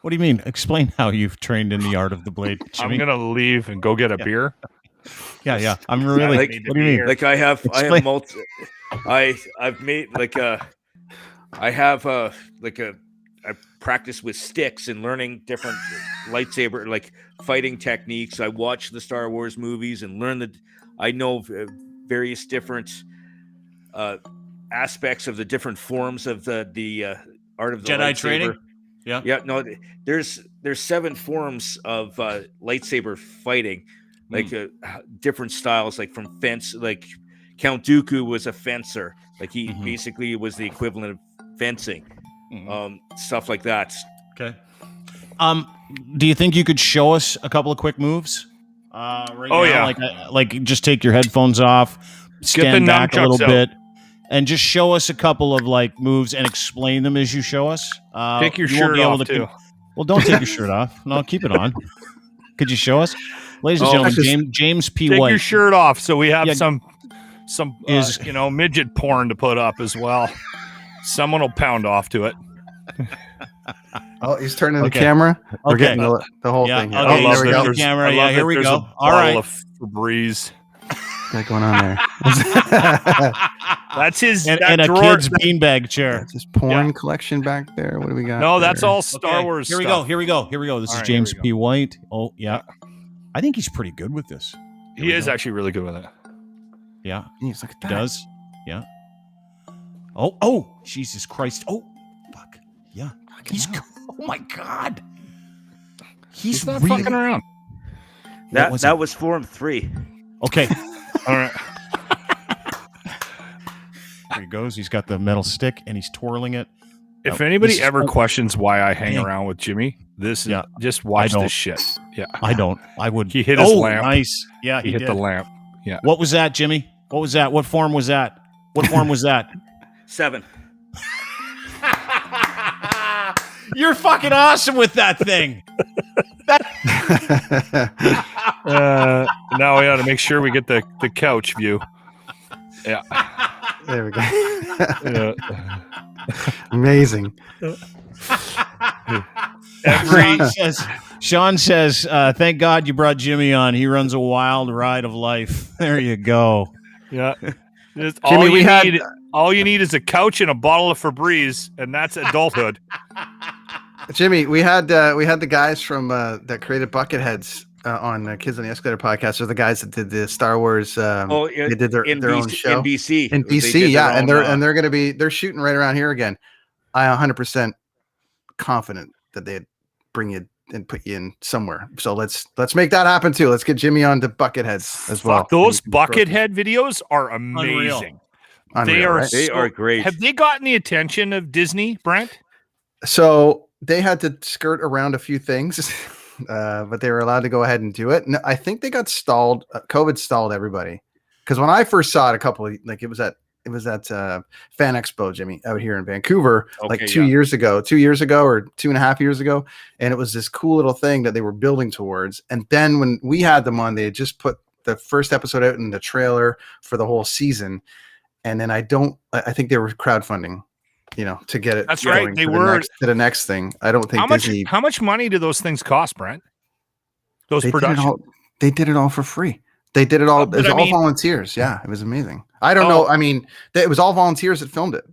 What do you mean? Explain how you've trained in the art of the blade, Jimmy. I'm gonna leave and go get a beer. Yeah. I'm really. Like, what do you mean? Like I've made I practice with sticks and learning different lightsaber like fighting techniques. I watch the Star Wars movies and learn I know various different aspects of the different forms of the art of the Jedi lightsaber. training. Yeah. No, there's 7 forms of lightsaber fighting, like different styles, like from fence. Like Count Dooku was a fencer, like he basically was the equivalent of fencing, stuff like that. Okay. Do you think you could show us a couple of quick moves? Now? Like just take your headphones off, stand back a little bit, and just show us a couple of like moves and explain them as you show us. Take your shirt off too. Well, don't take your shirt off. No, keep it on. Could you show us, ladies and gentlemen? James P. Take White. your shirt off so we have some midget porn to put up as well. Someone will pound off to it. Oh, he's turning the camera. We're getting the whole thing. Here. Okay, there we go. The camera. Yeah, here we go. All right. Febreze. What's going on there? That's his and a kid's beanbag chair. That's his porn collection back there. What do we got? No, there? that's all Star Wars. Here we go. Here we go. This is James P. White. Oh yeah, I think he's pretty good with this. He is actually really good with it. Yeah, he's like that. He does. Yeah. Oh, Jesus Christ. Oh, fuck. Yeah. Oh my God. He's not really fucking around. That was Form 3. Okay. All right. There he goes. He's got the metal stick and he's twirling it. If anybody ever questions why I hang around with Jimmy, just watch this shit. Yeah. I don't. I would. He hit his lamp. Nice. Yeah, he hit the lamp. Yeah. What was that, Jimmy? What was that? What form was that? 7. You're fucking awesome with that thing. Now we got to make sure we get the couch view. Yeah. There we go. Amazing. Sean says, thank God you brought Jimmy on. He runs a wild ride of life. There you go. Yeah. Jimmy, all you need is a couch and a bottle of Febreze, and that's adulthood. Jimmy, we had the guys from that created Bucketheads on Kids on the Escalator podcast. They're the guys that did the Star Wars. They did their own show in BC. In BC, yeah, and they're going to be shooting right around here again. I 100% confident that they'd bring you and put you in somewhere. So let's make that happen too. Let's get Jimmy on to Bucketheads as well. Those Buckethead videos are amazing. Unreal. They are great. Have they gotten the attention of Disney, Brent? So they had to skirt around a few things, but they were allowed to go ahead and do it. And I think they got stalled. COVID stalled everybody. Because when I first saw it, it was at Fan Expo, Jimmy, out here in Vancouver, 2 years ago or 2.5 years ago. And it was this cool little thing that they were building towards. And then when we had them on, they had just put the first episode out in the trailer for the whole season. And then I think they were crowdfunding, to get it. That's right. They were to the next thing. I don't think Disney. How much money do those things cost, Brent? Those productions. They did it all for free. They did it all. It was all volunteers. Yeah, it was amazing. I don't know. I mean, it was all volunteers that filmed it.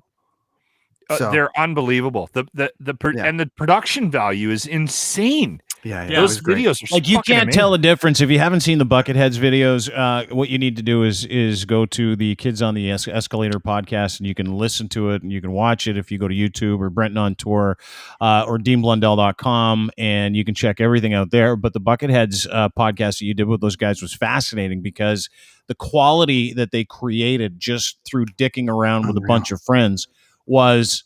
So they're unbelievable. And the production value is insane. Yeah. Those videos are like you can't tell the difference if you haven't seen the Bucketheads videos. What you need to do is go to the Kids on the Escalator podcast, and you can listen to it and you can watch it if you go to YouTube or Brenton on Tour or DeanBlundell.com, and you can check everything out there. But the Bucketheads podcast that you did with those guys was fascinating because the quality that they created just through dicking around with a bunch of friends was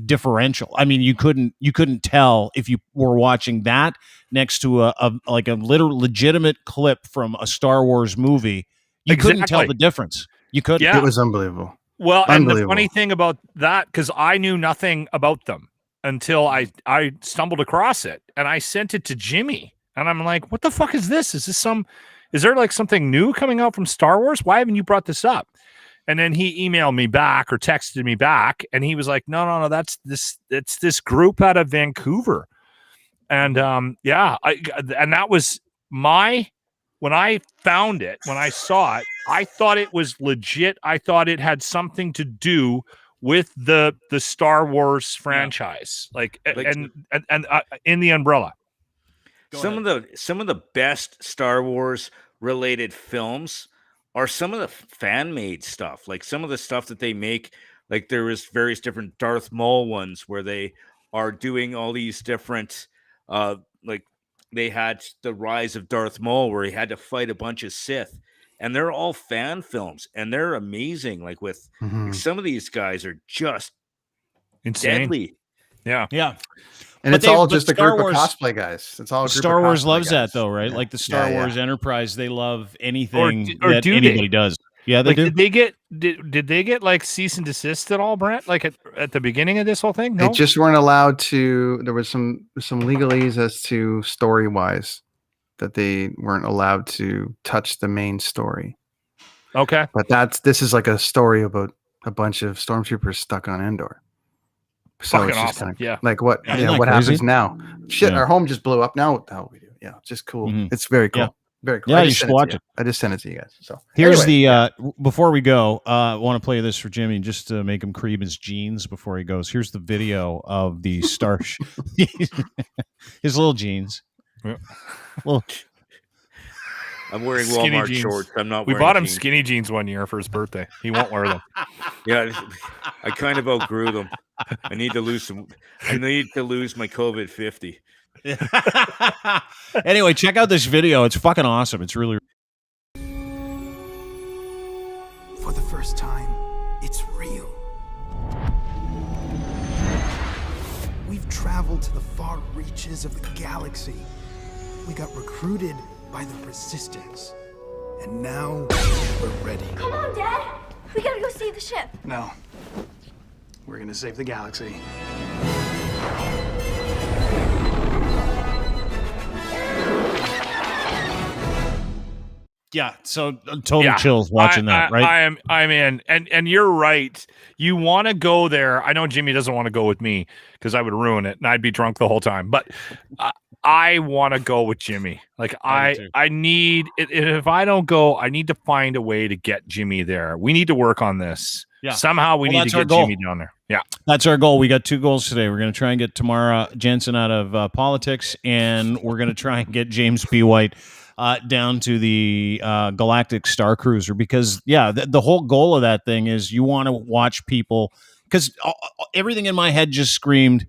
differential. I mean, you couldn't tell if you were watching that next to a literal legitimate clip from a Star Wars movie. You couldn't tell the difference. You couldn't. Yeah. It was unbelievable. Well, and the funny thing about that, because I knew nothing about them until I stumbled across it, and I sent it to Jimmy, and I'm like, "What the fuck is this? Is there like something new coming out from Star Wars? Why haven't you brought this up?" And then he emailed me back or texted me back, and he was like, no, it's this group out of Vancouver. And and that was when I found it, when I saw it, I thought it was legit. I thought it had something to do with the Star Wars franchise, and in the umbrella. Some of the best Star Wars related films are some of the fan-made stuff, like some of the stuff that they make. Like there was various different Darth Maul ones where they are doing all these different, like they had the Rise of Darth Maul where he had to fight a bunch of Sith, and they're all fan films, and they're amazing. Like like some of these guys are just insane. Deadly. Yeah. And it's all just a group of cosplay guys. It's all Star Wars loves that though, right? Yeah. Like the Star Wars Enterprise, they love anything that anybody does. Yeah, they do. Did they get like cease and desist at all, Brent? Like at the beginning of this whole thing? No? They just weren't allowed to. There was some legalese as to story wise that they weren't allowed to touch the main story. Okay, but this is like a story about a bunch of stormtroopers stuck on Endor. So fucking it's just awesome. like what happens now? Shit, our home just blew up. Now what the hell we do? Yeah, just cool. Mm-hmm. It's very cool. Yeah. Very cool. Yeah, you should watch it. I just sent it to you guys. So here's before we go, I want to play this for Jimmy just to make him cream his jeans before he goes. Here's the video of the his little jeans. Yeah. I'm wearing Walmart shorts. I'm not. We bought him skinny jeans one year for his birthday. He won't wear them. Yeah, I kind of outgrew them. I need to lose some. I need to lose my COVID 50. Anyway, check out this video. It's fucking awesome. It's really. For the first time, it's real. We've traveled to the far reaches of the galaxy. We got recruited by the Resistance. And now we're ready. Come on, Dad. We gotta go save the ship. No. We're gonna save the galaxy. Yeah, so total chills watching that, right? I'm in, and you're right. You want to go there. I know Jimmy doesn't want to go with me because I would ruin it and I'd be drunk the whole time. But I want to go with Jimmy. Like I need if I don't go, I need to find a way to get Jimmy there. We need to work on this. Yeah. Somehow we need to get Jimmy down there. Yeah. That's our goal. We got 2 goals today. We're going to try and get Tamara Jensen out of politics, and we're going to try and get James P. White down to the Galactic Star Cruiser, because the whole goal of that thing is you want to watch people, because everything in my head just screamed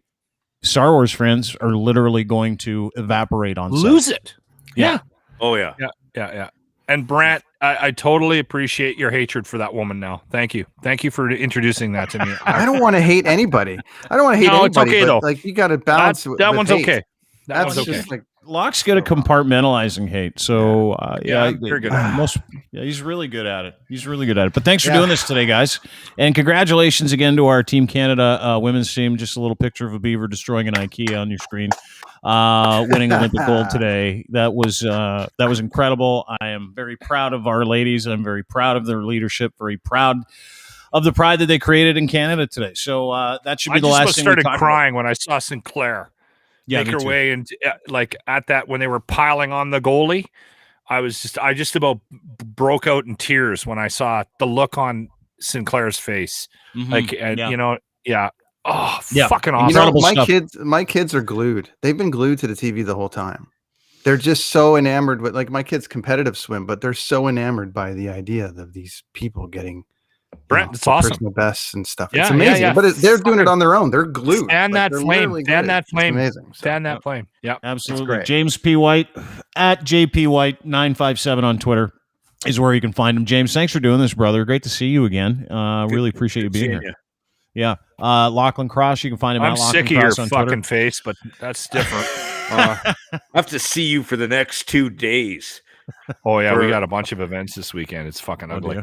Star Wars fans are literally going to evaporate on lose set. It. Yeah. Oh yeah. Yeah. And Brant, I totally appreciate your hatred for that woman now. Thank you for introducing that to me. I don't want to hate anybody. I don't want to hate anybody. It's okay, though. Like, you got to balance that one's hate. okay. That's just like Locke's good at compartmentalizing hate. So very good. He's really good at it. But thanks for doing this today, guys. And congratulations again to our Team Canada women's team. Just a little picture of a beaver destroying an IKEA on your screen. Winning Olympic gold today. That was incredible. I am very proud of our ladies. I'm very proud of their leadership. Very proud of the pride that they created in Canada today. So that should be the last thing. I started crying when I saw Sinclair make her too. way, and like at that when they were piling on the goalie, I just about broke out in tears when I saw the look on Sinclair's face. Mm-hmm. Fucking awesome. My kids are glued. They've been glued to the TV the whole time. They're just so enamored with, like, my kids competitive swim, but they're so enamored by the idea of these people getting it's awesome. Personal bests and stuff. Yeah, it's amazing. Yeah. But they're doing it on their own. They're glued. Fan that flame. Fan that flame. It's amazing. Fan that flame. Yeah, absolutely. James P. White at JP White 957 on Twitter is where you can find him. James, thanks for doing this, brother. Great to see you again. Really appreciate you being here. Yeah. Lachlan Cross, you can find him I'm at Lachlan sick of Cross your on fucking Twitter. face, but that's different. I have to see you for the next 2 days. Oh, yeah. We got a bunch of events this weekend. It's fucking ugly.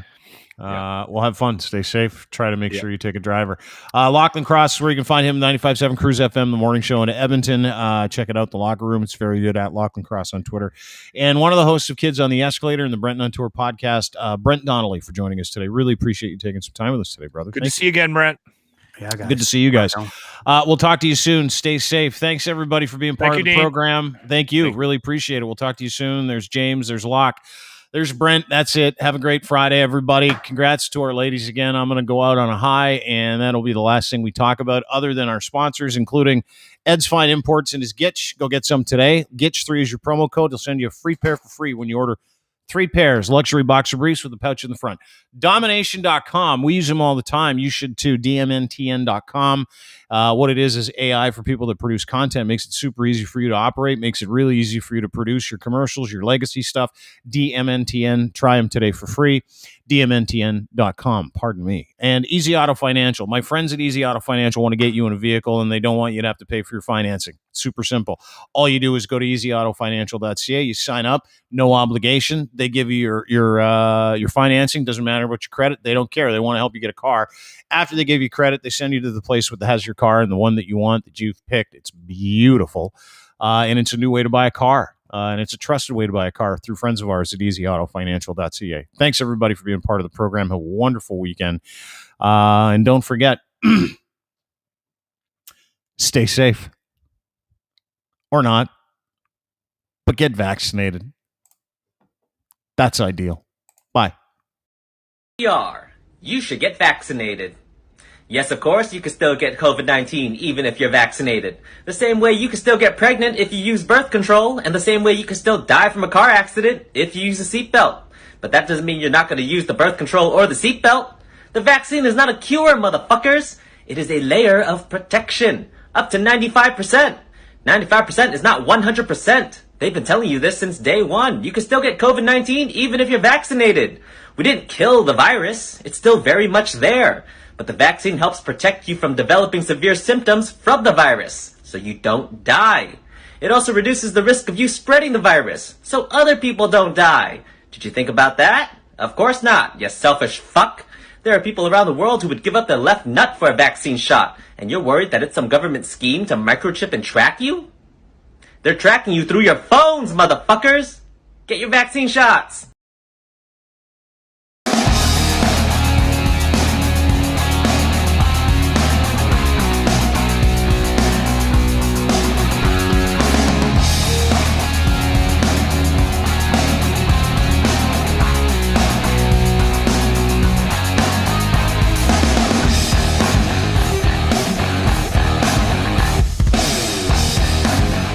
We'll have fun. Stay safe. Try to make sure you take a driver. Lachlan Cross is where you can find him, 95.7 Cruise FM, the morning show in Edmonton. Check it out, The Locker Room. It's very good, at Lachlan Cross on Twitter. And one of the hosts of Kids on the Escalator and the Brent on Tour podcast, Brent Donnelly, for joining us today. Really appreciate you taking some time with us today, brother. Good to see you again, Brent. Yeah, guys. Good to see you guys. We'll talk to you soon. Stay safe. Thanks, everybody, for being part of the program. Thank you. Really appreciate it. We'll talk to you soon. There's James. There's Locke. There's Brent. That's it. Have a great Friday, everybody. Congrats to our ladies again. I'm going to go out on a high, and that'll be the last thing we talk about other than our sponsors, including Ed's Fine Imports and his Gitch. Go get some today. Gitch3 is your promo code. They'll send you a free pair for free when you order 3 pairs, luxury boxer briefs with a pouch in the front. Domination.com. We use them all the time. You should too. DMNTN.com. What it is AI for people that produce content. Makes it super easy for you to operate. Makes it really easy for you to produce your commercials, your legacy stuff. DMNTN. Try them today for free. DMNTN.com. Pardon me. And Easy Auto Financial. My friends at Easy Auto Financial want to get you in a vehicle, and they don't want you to have to pay for your financing. Super simple. All you do is go to easyautofinancial.ca. You sign up. No obligation. They give you your financing. Doesn't matter what your credit. They don't care. They want to help you get a car. After they give you credit, they send you to the place that has your car and the one that you want, that you've picked. It's beautiful. And it's a new way to buy a car. And it's a trusted way to buy a car through friends of ours at easyautofinancial.ca. Thanks, everybody, for being part of the program. Have a wonderful weekend. And don't forget, stay safe. Or not. But get vaccinated. That's ideal. Bye. You should get vaccinated. Yes, of course, you can still get COVID-19 even if you're vaccinated. The same way you can still get pregnant if you use birth control, and the same way you can still die from a car accident if you use a seatbelt. But that doesn't mean you're not going to use the birth control or the seatbelt. The vaccine is not a cure, motherfuckers. It is a layer of protection. Up to 95%. 95% is not 100%. They've been telling you this since day one. You can still get COVID-19 even if you're vaccinated. We didn't kill the virus. It's still very much there. But the vaccine helps protect you from developing severe symptoms from the virus, so you don't die. It also reduces the risk of you spreading the virus, so other people don't die. Did you think about that? Of course not, you selfish fuck. There are people around the world who would give up their left nut for a vaccine shot, and you're worried that it's some government scheme to microchip and track you? They're tracking you through your phones, motherfuckers! Get your vaccine shots!